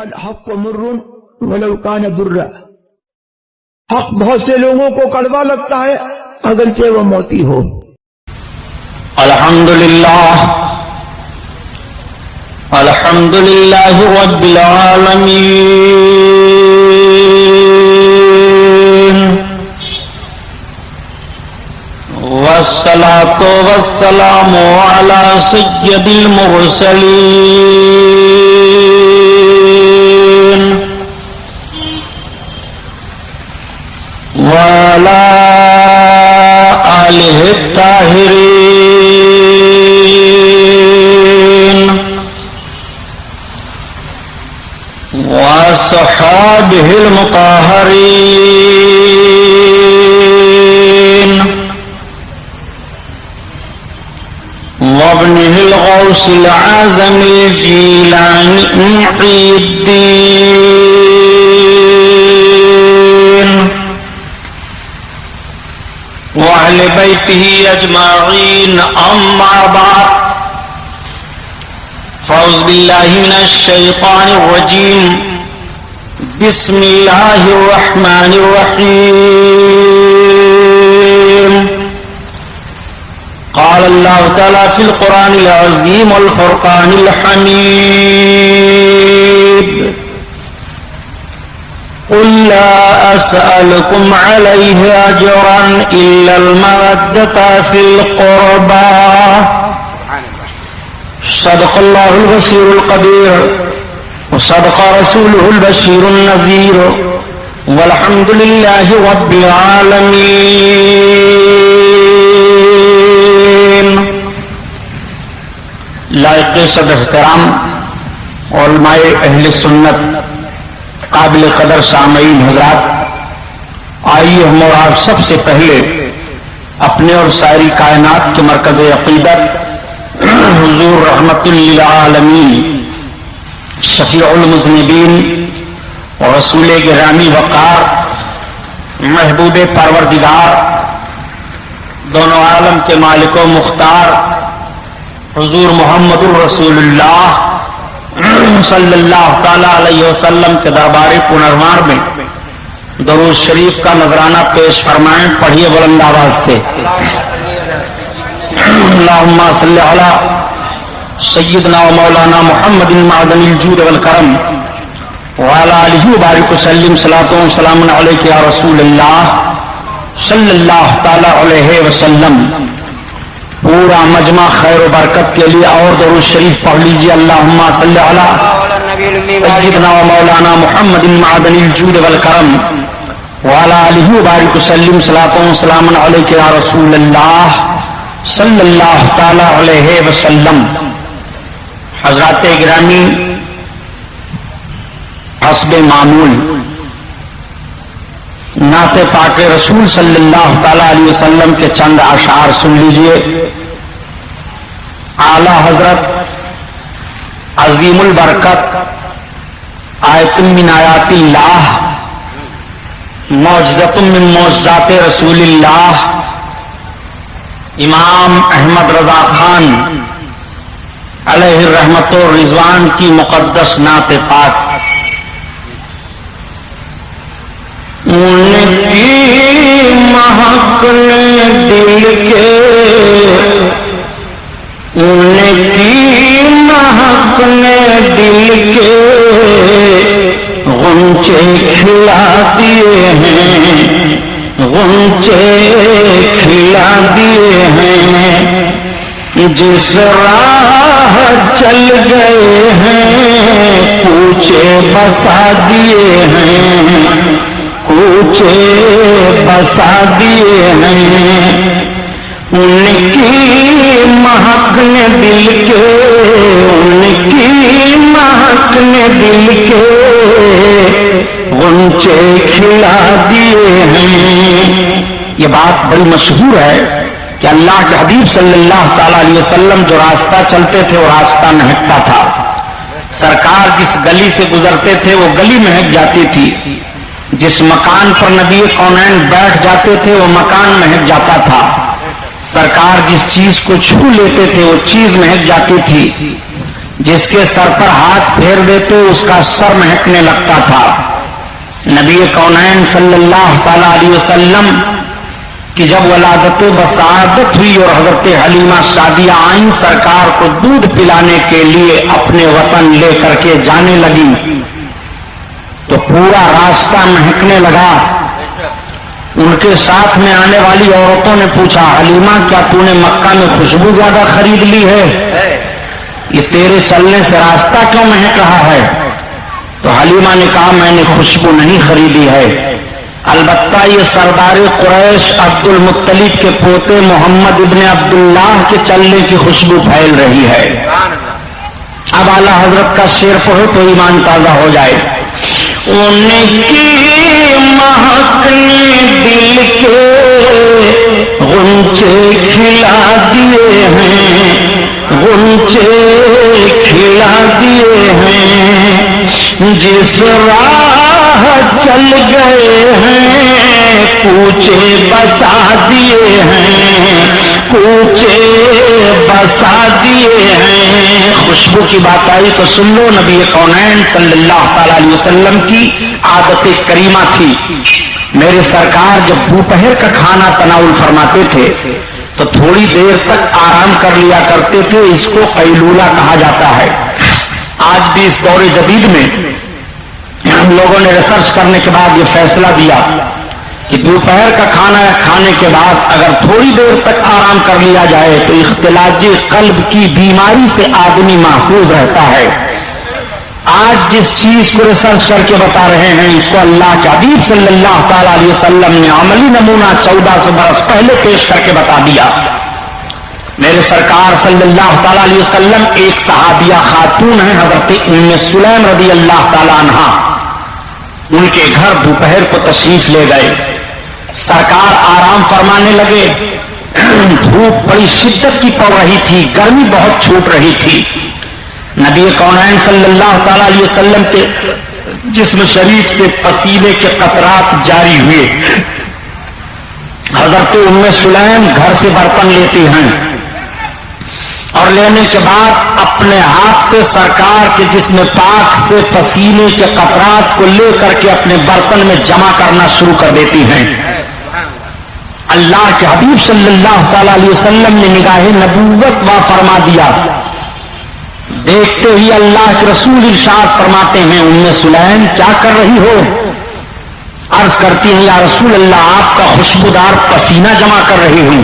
الحق مر ولو كان درا، حق بہت سے لوگوں کو کڑوا لگتا ہے اگرچہ وہ موتی ہو۔ الحمدللہ رب العالمین، والصلاة والسلام على سید المرسلین وعلى آلہ الطاہرین وصحابہ المطہرین وابنہ الغوث العظم الجیلانی محی الدین وأهل بيته أجمعين، أما بعد، فأعوذ بالله من الشيطان الرجيم، بسم الله الرحمن الرحيم. قال الله تعالى في القرآن العظيم والفرقان الحميد: قل لا أسألكم عليه أجرا إلا المودة في القربى. صدق الله البصير القدير وصدق رسوله البشير النذير والحمد لله رب العالمين. لائق صدر احترام علماء اہل سنت، قابل قدر سامعین حضرات، آئیے ہم اور آپ سب سے پہلے اپنے اور ساری کائنات کے مرکز عقیدت حضور رحمت للعالمین شفیع المذنبین اور رسول گرامی وقار محبوب پروردگار دونوں عالم کے مالک و مختار حضور محمد الرسول اللہ صلی اللہ تعالی علیہ وسلم کے دربار پنروار میں درود شریف کا نذرانہ پیش فرمائیں. پڑھیے بلند آواز سے. اللہم صلی علی سیدنا و مولانا محمد معدن الجود والکرم وعلی آلہ وبارک وسلم. صلاۃ و سلام علیک یا رسول اللہ صلی اللہ تعالی علیہ وسلم. پورا مجمع خیر و برکت کے لیے اور درود شریف پڑھ لیجیے. اللہم صلی علی سیدنا و مولانا محمد معدن الجود والکرم وعلی آلہ وبارک وسلم. صلاۃ و سلام علیک یا رسول اللہ صلی اللہ تعالی علیہ وسلم. حضرات گرامی، حسب معمول نعت پاک رسول صلی اللہ تعالی علیہ وسلم کے چند اشعار سن لیجئے. اعلی حضرت عظیم البرکت آیت من آیات اللہ معجزۃ من معجزات رسول اللہ امام احمد رضا خان علیہ الرحمت و رضوان کی مقدس نعت پاک. ان کی مہک نے دل کے، ان کی مہک نے دل کے غنچے کھلا دیے ہیں، غنچے کھلا دیے ہیں. جس راہ چل گئے ہیں کوچے بسا دیے ہیں، کوچے بسا دیے ہیں. ان کی مہک نے دل کے، ان کی مہک نے دل کے غنچے کھلا دیے ہیں. یہ بات بڑی مشہور ہے کہ اللہ کے حبیب صلی اللہ تعالی علیہ وسلم جو راستہ چلتے تھے وہ راستہ مہکتا تھا. سرکار جس گلی سے گزرتے تھے وہ گلی مہک جاتی تھی. جس مکان پر نبی کونین بیٹھ جاتے تھے وہ مکان مہک جاتا تھا. سرکار جس چیز کو چھو لیتے تھے وہ چیز مہک جاتی تھی. جس کے سر پر ہاتھ پھیر دیتے اس کا سر مہکنے لگتا تھا۔ نبی کونین صلی اللہ تعالی علیہ وسلم کی جب ولادت بسعادت ہوئی اور حضرت حلیمہ سعدیہ آئیں، سرکار کو دودھ پلانے کے لیے اپنے وطن لے کر کے جانے لگی تو پورا راستہ مہکنے لگا۔ ان کے ساتھ میں آنے والی عورتوں نے پوچھا، حلیمہ کیا تو نے مکہ میں خوشبو زیادہ خرید لی ہے؟ یہ تیرے چلنے سے راستہ کیوں مہک رہا ہے؟ تو حلیمہ نے کہا میں نے خوشبو نہیں خریدی ہے، البتہ یہ سردار قریش عبد المطلب کے پوتے محمد ابن عبداللہ کے چلنے کی خوشبو پھیل رہی ہے۔ اب اعلیٰ حضرت کا شعر پڑھو تو ایمان تازہ ہو جائے۔ ان کی مہک نے دل کے غنچے کھلا دیے ہیں، غنچے کھلا دیے ہیں، جس راہ چل گئے ہیں کوچے بسا دیے ہیں، کوچے بسا دیے ہیں۔ خوشبو کی بات آئی تو سن لو، نبی کونین صلی اللہ تعالی علیہ وسلم کی عادت کریمہ تھی، میرے سرکار جب دوپہر کا کھانا تناول فرماتے تھے تو تھوڑی دیر تک آرام کر لیا کرتے تھے، اس کو قیلولہ کہا جاتا ہے۔ آج بھی اس دور جدید میں ہم لوگوں نے ریسرچ کرنے کے بعد یہ فیصلہ دیا کہ دوپہر کا کھانا کھانے کے بعد اگر تھوڑی دیر تک آرام کر لیا جائے تو اختلاج قلب کی بیماری سے آدمی محفوظ رہتا ہے۔ آج جس چیز کو ریسرچ کر کے بتا رہے ہیں اس کو اللہ کے حبیب صلی اللہ تعالی علیہ وسلم نے عملی نمونہ 1400 برس پہلے پیش کر کے بتا دیا۔ میرے سرکار صلی اللہ تعالی علیہ وسلم ایک صحابیہ خاتون ہیں حضرت ام سلیم رضی اللہ تعالی عنہا، ان کے گھر دوپہر کو تشریف لے گئے، سرکار آرام فرمانے لگے، دھوپ بڑی شدت کی پڑ رہی تھی، گرمی بہت چھوٹ رہی تھی۔ نبی کونین صلی اللہ تعالی علیہ وسلم کے جسم شریف سے پسینے کے قطرات جاری ہوئے۔ حضرت ام سلیم گھر سے برتن لیتی ہیں اور لینے کے بعد اپنے ہاتھ سے سرکار کے جسم پاک سے پسینے کے قطرات کو لے کر کے اپنے برتن میں جمع کرنا شروع کر دیتی ہیں۔ اللہ کے حبیب صلی اللہ تعالی علیہ وسلم نے نگاہ نبوت وا فرما دیا، دیکھتے ہی اللہ کے رسول ارشاد فرماتے ہیں، ام سلیم کیا کر رہی ہو؟ عرض کرتی ہیں، یا رسول اللہ آپ کا خوشبودار پسینہ جمع کر رہی ہوں۔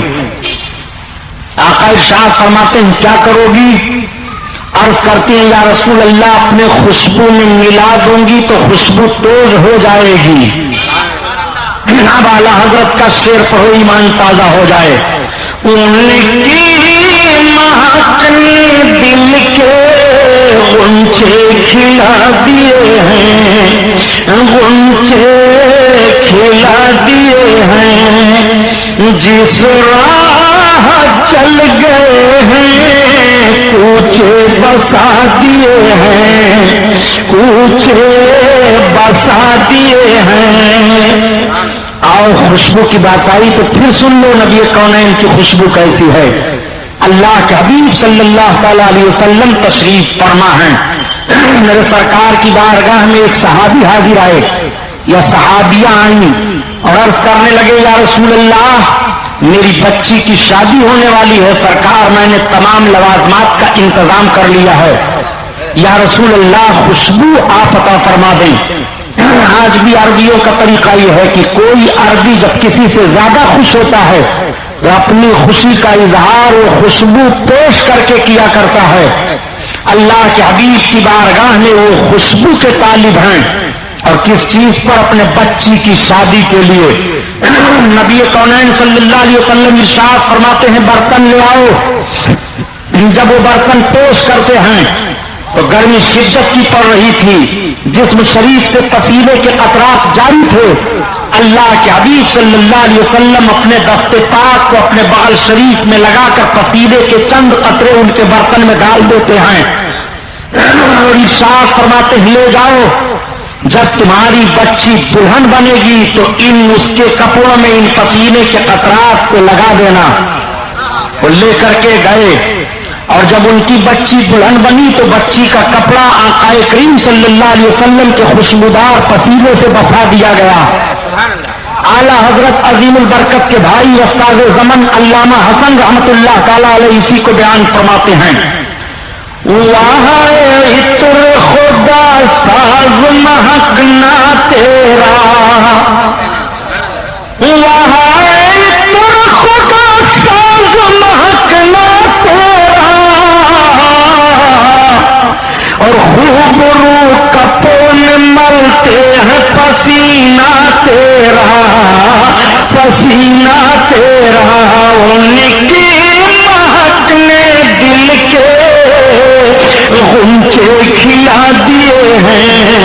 آقا ارشاد فرماتے ہیں کیا کرو گی؟ عرض کرتی ہیں، یا رسول اللہ اپنے خوشبو میں ملا دوں گی تو خوشبو تیز ہو جائے گی۔ اب اعلیٰ حضرت کا شعر پڑھو ایمان تازہ ہو جائے۔ ان کی مہک نے دل کے غنچے کھلا دیے ہیں، غنچے کھلا دیے ہیں، جس راہ چل گئے ہیں کوچے بسا دیے ہیں، کوچے بسا دیے ہیں۔ آؤ خوشبو کی بات آئی تو پھر سن لو نبی کونین کی خوشبو کیسی ہے۔ اللہ کے حبیب صلی اللہ تعالی علیہ وسلم تشریف فرما ہیں، میرے سرکار کی بارگاہ میں ایک صحابی حاضر آئے یا صحابیہ آئیں اور عرض کرنے لگے، یا رسول اللہ میری بچی کی شادی ہونے والی ہے، سرکار میں نے تمام لوازمات کا انتظام کر لیا ہے، یا رسول اللہ خوشبو آپ عطا فرما دیں۔ آج بھی عربیوں کا طریقہ یہ ہے کہ کوئی عربی جب کسی سے زیادہ خوش ہوتا ہے تو اپنی خوشی کا اظہار وہ خوشبو پیش کر کے کیا کرتا ہے۔ اللہ کے حبیب کی بارگاہ میں وہ خوشبو کے طالب ہیں، اور کس چیز پر؟ اپنے بچی کی شادی کے لیے۔ نبی کونین صلی اللہ علیہ وسلم ارشاد فرماتے ہیں برتن لے آؤ۔ جب وہ برتن پیش کرتے ہیں تو گرمی شدت کی پڑ رہی تھی، جسم شریف سے پسینے کے قطرات جاری تھے۔ اللہ کے حبیب صلی اللہ علیہ وسلم اپنے دست پاک کو اپنے بغل شریف میں لگا کر پسینے کے چند قطرے ان کے برتن میں ڈال دیتے ہیں اور ارشاد فرماتے ہیں لے جاؤ، جب تمہاری بچی دلہن بنے گی تو اس کے کپڑوں میں ان پسینے کے قطرات کو لگا دینا۔ وہ لے کر کے گئے، اور جب ان کی بچی دلہن بنی تو بچی کا کپڑا آقا کریم صلی اللہ علیہ وسلم کے خوشبودار پسینے سے بسا دیا گیا. اعلیٰ حضرت عظیم البرکت کے بھائی استاد زمن علامہ حسن رحمت اللہ تعالی علیہ اسی کو بیان فرماتے ہیں. وہاں عطر خدا ساز مہکنا تیرا، وہاں عطر خدا ساز مہکنا تیرا، اور خوبرو کپون ملتے ہیں پسینہ تیرا، پسینہ تیرا. ان کی مہک نے دل کے غنچے کھلا دیے ہیں،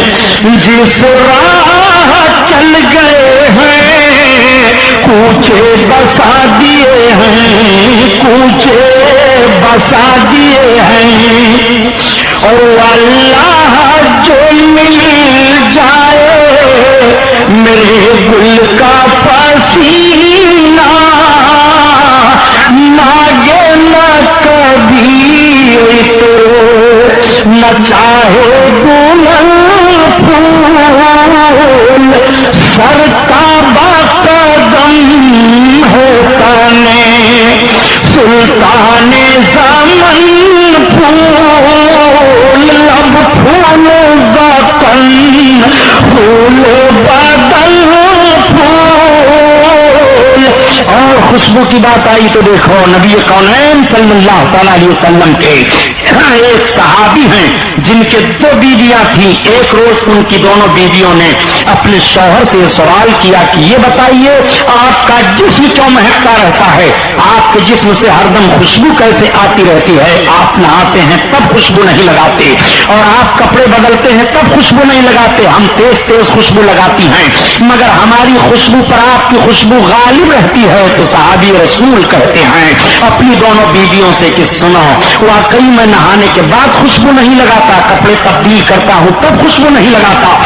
جس راہ چل گئے ہیں کوچے بسا دیے ہیں، کوچے بسا دیے ہیں. اور اللہ جو مل جائے میرے گل کا پسینہ، مانگے نہ کبھی تو نہ چاہے دلہن پھول، سر کا باقدم ہے تانے سلطان زمن پھول، لب پھول زکن پھول بدن پھول. اور خوشبو کی بات آئی تو دیکھو نبی کونین صلی اللہ تعالی علیہ وسلم کے ایک صحابی ہیں جن کے دو بیویاں تھیں. ایک روز ان کی دونوں بیویوں نے اپنے شوہر سے سوال کیا کہ یہ بتائیے آپ کا جسم کیوں مہکتا رہتا ہے، آپ کے جسم سے ہر دم خوشبو کیسے آتی رہتی ہے، آپ نہاتے ہیں تب خوشبو نہیں لگاتے اور آپ کپڑے بدلتے ہیں تب خوشبو نہیں لگاتے، ہم تیز تیز خوشبو لگاتی ہیں مگر ہماری خوشبو پر آپ کی خوشبو غالب رہتی ہے. تو صحابی رسول کہتے ہیں اپنی دونوں بیویوں سے کہ سنو واقعی میں نہانے کے بعد خوشبو نہیں لگاتا، کپڑے تبدیل کرتا ہوں تب خوشبو نہیں لگاتا،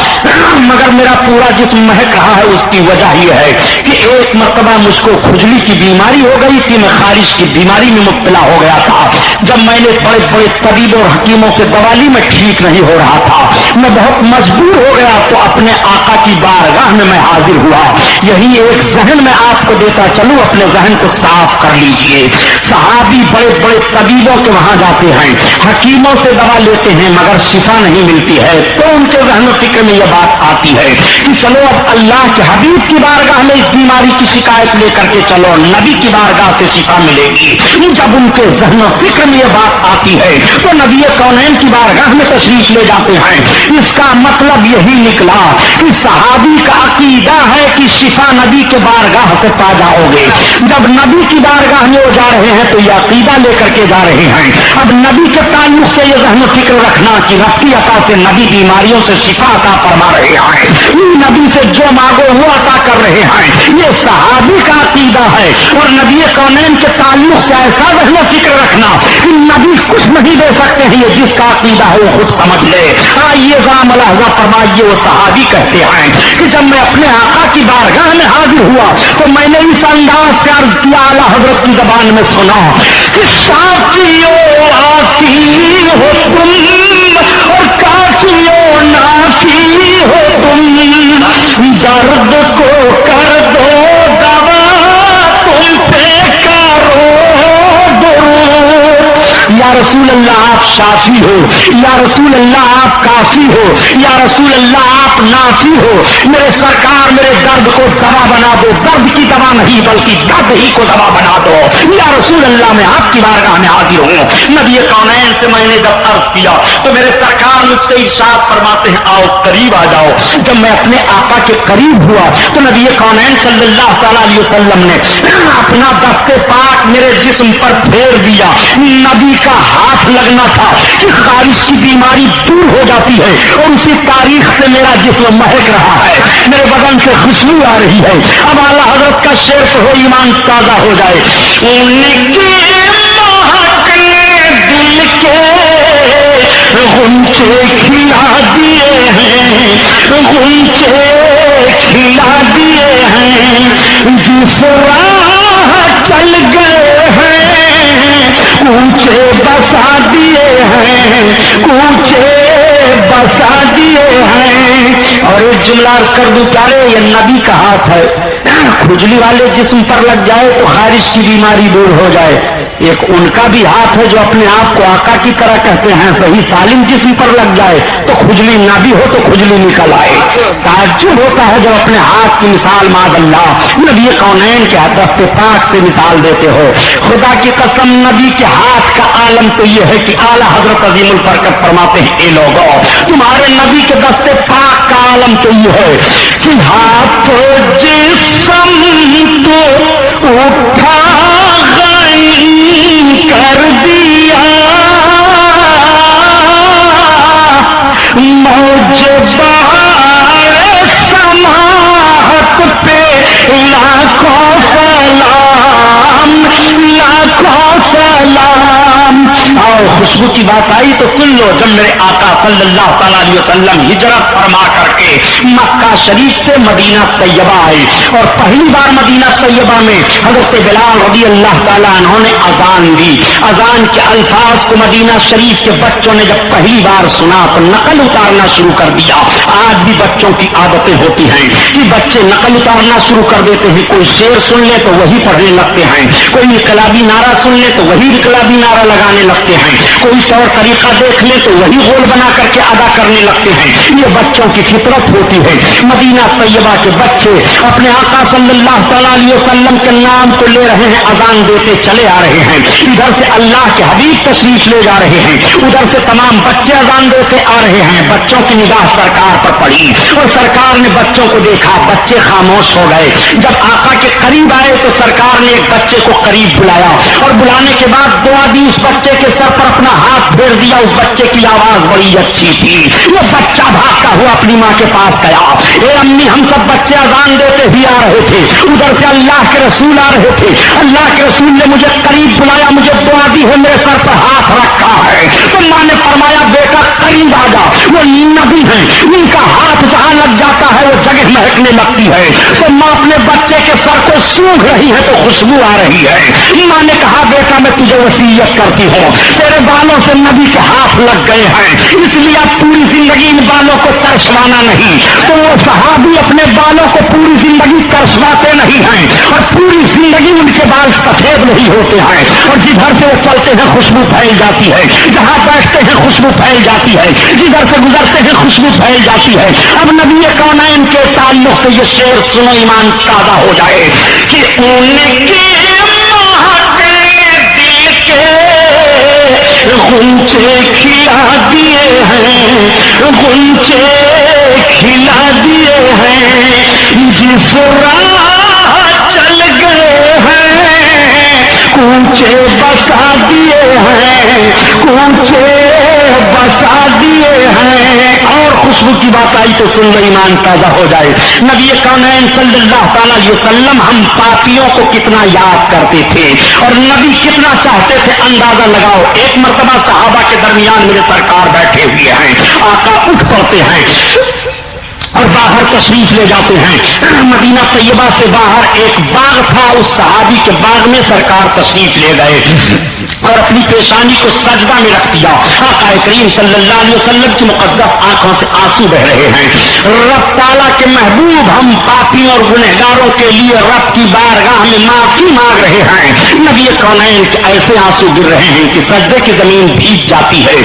مگر میرا پورا جسم مہک رہا ہے. اس کی وجہ یہ ہے کہ ایک مرتبہ مجھ کو کھجلی کی بیماری ہو گئی تھی، میں خارش کی بیماری میں مبتلا ہو گیا تھا. جب میں نے بڑے بڑے طبیبوں اور حکیموں سے دوا لی میں ٹھیک نہیں ہو رہا تھا، میں بہت مجبور ہو گیا تو اپنے آقا کی بارگاہ میں حاضر ہوا. یہی ایک ذہن میں آپ کو دیتا چلوں، اپنے ذہن کو صاف کر لیجئے. صحابی بڑے بڑے طبیبوں کے وہاں جاتے ہیں، حکیموں سے دوا لیتے ہیں مگر شفا نہیں ملتی ہے، تو ان کے ذہن و فکر میں یہ بات آتی ہے کہ چلو اب اللہ کے حبیب کی بارگاہ میں اس بیماری کی شکایت لے کر کے چلو، نبی کی بارگاہ سے شفا ملے گی. جب ان کے ذہن و فکر میں یہ بات آتی ہے تو نبی کونین کی بارگاہ میں تشریف لے جاتے ہیں. اس کا مطلب یہی نکلا کہ صحابی کا عقیدہ ہے کہ شفا نبی کے بارگاہ سے پا جاؤ گے. جب نبی کی بارگاہ میں وہ جا رہے ہیں تو یہ عقیدہ لے کر کے جا رہے ہیں. اب نبی کے تعلق سے یہ ذہن و فکر رکھنا کہ رب کی عطا سے نبی بیماریوں سے شفا عطا فرما رہے ہیں، نبی سے جو مانگو وہ عطا کر رہے ہیں، یہ صحابی کا عقیدہ ہے. اور نبی کونین کے تعلق سے ایسا ذہن و فکر رکھنا کہ نبی کچھ نہیں دے سکتے ہیں، یہ جس کا عقیدہ ہے وہ خود سمجھ لے. آئیے ذرا ملاحظہ فرمائیے، وہ صحابی کہتے ہیں کہ جب میں اپنے آقا کی بارگاہ میں حاضر ہوا تو میں نے اس انداز سے عرض کیا اعلیٰ حضرت کی زبان میں سنا کہ شافیو آفی ہو تم اور کافیو نافی ہو تم، درد کو کر دو دوا تم پہ کرو درود. یا رسول اللہ آپ شافی ہو، یا رسول اللہ آپ کافی ہو، یا رسول اللہ آپ نافی ہو، میرے سرکار میرے درد کو دوا بنا دو، درد کی دوا نہیں بلکہ درد ہی کو دوا بنا دو. یا رسول اللہ میں آپ کی بارگاہ میں حاضر ہوں. نبی کونین سے میں نے جب عرض کیا تو میرے سرکار مجھ سے ارشاد فرماتے ہیں آؤ قریب آ جاؤ. جب میں اپنے آقا کے قریب ہوا تو نبی کونین صلی اللہ تعالی علیہ وسلم نے اپنا دست پاک میرے جسم پر پھیر دیا. نبی کا ہاتھ لگنا تھا کہ خارش کی بیماری دور ہو جاتی ہے اور اسی تاریخ سے میرا جسم مہک رہا ہے، میرے بدن سے خوشبو آ رہی ہے. اب اعلیٰ حضرت کا شعر تو ہو ایمان تازہ ہو جائے. ان کی مہک نے دل کے غنچے کھلا دیے ہیں، غنچے کھلا دیے ہیں، جس راہ چل گئے ہیں کوچے بسا دیے ہیں، کوچے بسا دیے ہیں. اور ایک جملہ عرض کر دوں پیارے، یہ نبی کا ہاتھ ہے. کھجلی والے جسم پر لگ جائے تو خارش کی بیماری دور ہو جائے. ایک ان کا بھی ہاتھ ہے جو اپنے آپ کو آقا کی طرح کہتے ہیں، صحیح سالم جسم پر لگ جائے تو کھجلی نہ بھی ہو تو کھجلی نکل آئے. تعجب ہوتا ہے جب اپنے ہاتھ کی مثال معاذ اللہ نبی کونین کے دست پاک سے مثال دیتے ہو. خدا کی قسم نبی کے ہاتھ کا عالم تو یہ ہے کہ اعلیٰ حضرت عظیم البرکت فرماتے ہیں اے لوگوں، تمہارے نبی کے دست پاک کا عالم تو یہ ہے کہ ہاتھ جسم تو اٹھا غنی کر دیا، موج بہار سماحت پہ لاکھوں سلام، لاکھوں سلام. اور خوشبو کی بات آئی تو سن لو، جب میرے آقا صلی اللہ تعالیٰ علیہ وسلم ہجرت فرما کر کے مکہ شریف سے مدینہ طیبہ آئے اور پہلی بار مدینہ طیبہ میں حضرت بلال رضی اللہ تعالیٰ عنہ نے اذان دی. اذان کے الفاظ کو مدینہ شریف کے بچوں نے جب پہلی بار سنا تو نقل اتارنا شروع کر دیا. آج بھی بچوں کی عادتیں ہوتی ہیں کہ بچے نقل اتارنا شروع کر دیتے ہیں. کوئی شعر سن لے تو وہی پڑھنے لگتے ہیں، کوئی انقلابی نعرہ سن لے تو وہی انقلابی نعرہ لگانے لگتے ہیں، کوئی طور طریقہ دیکھ لے تو وہی غول بنا کر کے ادا کرنے لگتے ہیں. یہ بچوں کی فطرت ہوتی ہے. مدینہ طیبہ کے بچے اپنے آقا صلی اللہ تعالیٰ علیہ وسلم کے نام کو لے رہے ہیں، اذان دیتے چلے آ رہے ہیں. ادھر سے اللہ کے حبیب تشریف لے جا رہے ہیں، ادھر سے تمام بچے اذان دیتے آ رہے ہیں. بچوں کی نگاہ سرکار پر پڑی اور سرکار نے بچوں کو دیکھا، بچے خاموش ہو گئے. جب آقا کے قریب آئے تو سرکار نے ایک بچے کو قریب بلایا اور بلانے کے بعد دعا دی. اس بچے کے سر پر اپنا ہاتھ پھیر دیا. اس بچے کی آواز بڑی اچھی تھی. یہ بچہ بھاگتا ہوا اپنی ماں کے پاس گیا. اے امی، ہم سب بچے اذان دیتے بھی آ رہے تھے، ادھر سے اللہ کے رسول آ رہے تھے، اللہ کے رسول نے مجھے قریب بلایا، مجھے دعا دی ہے، میرے سر پر ہاتھ رکھا ہے. تو ماں نے فرمایا بیٹا قریب آ جا، وہ نبی ہیں، ان کا ہاتھ جہاں لگ جاتا ہے وہ جگہ مہکنے لگتی ہے. تو ماں اپنے بچے کے سر کو سونگھ رہی ہے تو خوشبو آ رہی ہے. ماں نے کہا بیٹا میں تجھے وصیت کرتی ہوں، تیرے بالوں سے نبی کے ہاتھ لگ گئے ہیں، اس لیے اب پوری زندگی ان بالوں کو ترسوانا نہیں. تو وہ صحابی اپنے بالوں کو پوری زندگی ترسواتے نہیں ہیں اور پوری زندگی ان کے بال سفید نہیں ہوتے ہیں، اور جدھر سے وہ چلتے ہیں خوشبو پھیل جاتی ہے، جہاں بیٹھتے ہیں خوشبو پھیل جاتی ہے، جدھر سے گزرتے ہیں خوشبو پھیل جاتی ہے. اب نبی کونین کے تعلق سے یہ شعر سنو، ایمان تازہ ہو جائے کہ ان کے غنچے کھلا دیے ہیں، غنچے کھلا دیے ہیں، جس راہ چل گئے ہیں کوچے بسا دیے ہیں، کوچے بسا دیے ہیں. اور خوشبو کی بات آئی تو سن لو، ایمان تازہ ہو جائے. نبی کونین صلی اللہ تعالیٰ علیہ وسلم ہم پاپیوں کو کتنا یاد کرتے تھے اور نبی کتنا چاہتے تھے، اندازہ لگاؤ. ایک مرتبہ صحابہ کے درمیان میرے سرکار بیٹھے ہوئے ہیں، آقا اٹھ پڑتے ہیں اور باہر تشریف لے جاتے ہیں. مدینہ طیبہ سے باہر ایک باغ تھا، اس صحابی کے باغ میں سرکار تشریف لے گئے اور اپنی پیشانی کو سجدہ میں رکھ دیا. آقا کریم صلی اللہ علیہ وسلم کی مقدس آنکھوں سے آنسو بہ رہے ہیں. رب تعالیٰ کے محبوب ہم پاپیوں اور گنہگاروں کے لیے رب کی بارگاہ میں معافی مانگ رہے ہیں. نبی کونین کے ایسے آنسو گر رہے ہیں کہ سجدے کی زمین بھیگ جاتی ہے،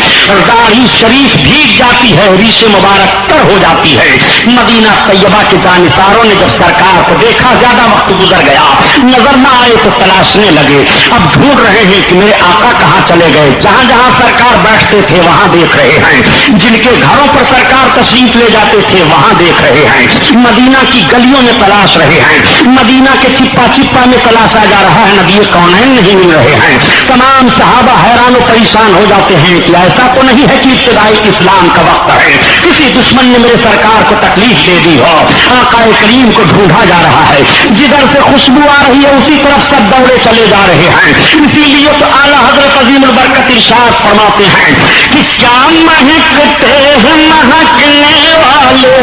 داڑھی شریف بھیگ جاتی ہے، ریش مبارک تر ہو جاتی ہے. مدینہ طیبہ کے جانثاروں نے جب سرکار کو دیکھا، زیادہ وقت گزر گیا، نظر نہ آئے تو تلاشنے لگے. اب ڈھونڈ رہے ہیں کہ میرے آقا کہاں چلے گئے. جہاں جہاں سرکار بیٹھتے تھے وہاں دیکھ رہے ہیں، جن کے گھروں پر سرکار تشریف لے جاتے تھے وہاں دیکھ رہے ہیں، مدینہ کی گلیوں میں تلاش رہے ہیں، مدینہ کے چپا چپا میں تلاشا جا رہا ہے. نبی کونین نہیں مل رہے ہیں. تمام صحابہ حیران و پریشان ہو جاتے ہیں کہ ایسا تو نہیں ہے کہ ابتدائی اسلام کا وقت ہے، کسی دشمن نے میرے سرکار کو تکلیف دے دی ہو. آقا کریم کو ڈھونڈا جا رہا ہے، جدھر سے خوشبو آ رہی ہے اسی طرف سب دوڑے چلے جا رہے ہیں. اسی لیے تو اعلیٰ حضرت عظیم البرکت ارشاد فرماتے ہیں کہ کیا مہکتے ہیں مہکنے والے،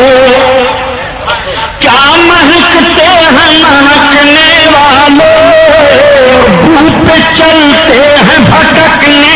کیا مہکتے ہیں مہکنے والے، بھوت چلتے ہیں بھٹکنے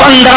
15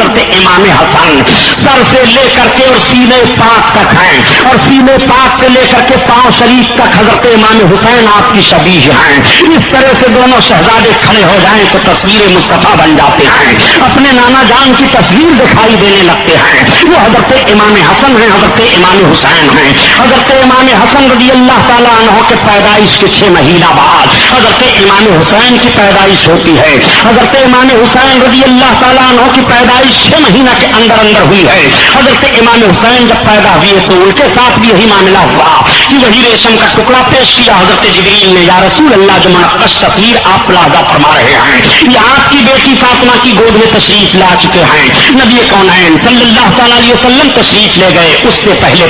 حضرت امام حسن سر سے لے کر کے اور سینے پاک تک ہیں، اور سینے پاک سے لے کر کے پاؤں شریف تک حضرت امام حسین آپ کی شبیہ ہیں۔ اس طرح سے دونوں شہزادے کھڑے ہو جائیں تو تصویر مصطفیٰ بن جاتے ہیں، اپنے نانا جان کی تصویر دکھائی دینے لگتے ہیں۔ وہ حضرت امام حسن ہیں، حضرت امام حسین ہیں۔ حضرت امام حسن رضی اللہ تعالیٰ عنہ کے پیدائش کے 6 مہینہ بعد حضرت امام حسین کی پیدائش ہوتی ہے۔ حضرت امام حسین رضی اللہ تعالیٰ عنہ کی پیدائش 6 مہینہ کے اندر ہوئی ہے۔ حضرت امام حسین جب پیدا ہوئے تو ان کے ساتھ بھی یہی معاملہ ہوا کہ وہی ریشم کا ٹکڑا پیش کیا حضرت جبریل نے، یا رسول اللہ جو منقش تصویر آپ ملاحظہ فرما رہے ہیں، یہ آپ کی بیٹی فاطمہ کی گود میں تشریف لا چکے ہیں۔ نبی کونین صلی اللہ تعالیٰ علیہ وسلم تشریف لے گئے، اس سے پہلے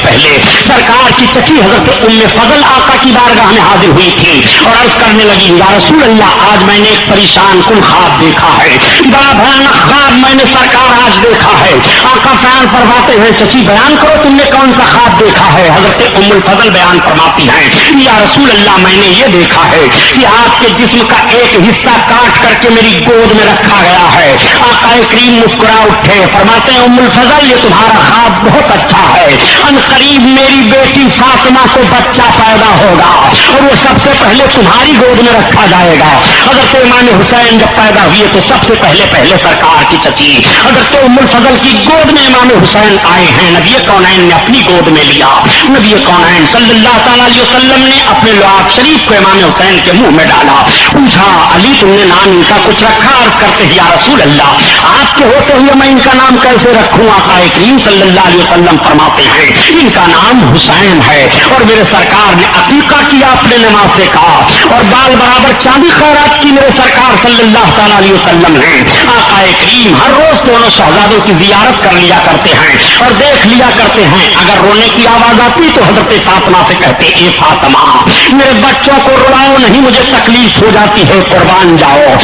سرکار کی چچی حضرت ام فضل آقا کی بارگاہ میں حاضر ہوئی تھی اور عرض کرنے لگی، یا رسول اللہ آج میں نے ایک پریشان کن خواب دیکھا ہے، بڑا بھیانک خواب میں نے سرکار آج دیکھا ہے۔ آقا بیان فرماتے ہیں، چچی بیان کرو تم نے کون سا خواب دیکھا ہے؟ حضرت ام الفضل بیان فرماتی ہیں، یا رسول اللہ میں نے یہ دیکھا ہے کہ آپ کے جسم کا ایک حصہ کاٹ کر کے میری گود میں رکھا گیا ہے۔ آقا کریم مسکرا اٹھے، فرماتے ہیں ام الفضل یہ تمہارا خواب بہت اچھا ہے، ان قریب میری بیٹی فاطمہ کو بچہ پیدا ہوگا اور وہ سب سے پہلے تمہاری گود میں رکھا جائے گا۔ حضرت امام حسین جب پیدا ہوئے تو سب سے پہلے سرکار کی چچی حضرت ام الفضل کی گود میں امام حسین آئے ہیں، نبی کونین نے اپنی گود میں لیا۔ نبی کونین صلی اللہ تعالیٰ علیہ وسلم نے اپنے لعاب شریف کو امام حسین کے منہ میں ڈالا، پوچھا علی تم نے نام ان کا کچھ رکھا؟ عرض کرتے یا رسول اللہ آپ کے ہوتے ہوئے میں ان کا نام کیسے رکھوں؟ آقا کریم صلی اللہ علیہ وسلم فرماتے ہیں ان کا نام حسین ہے، اور میرے سرکار نے عقیقہ کیا اپنے نماز سے کہا، اور بال برابر چاندی خیرات کی میرے سرکار صلی اللہ تعالیٰ علیہ وسلم نے۔ آقا کریم ہر روز دونوں شہزادوں کی زیارت کر لیا کرتے ہیں اور دیکھ لیا کرتے ہیں، اگر رونے کی آواز آتی تو حضرت فاطمہ سے کہتے اے فاطمہ میرے بچوں کو رلاؤ نہیں، مجھے تکلیف ہو جاتی ہے، قربان جاؤ۔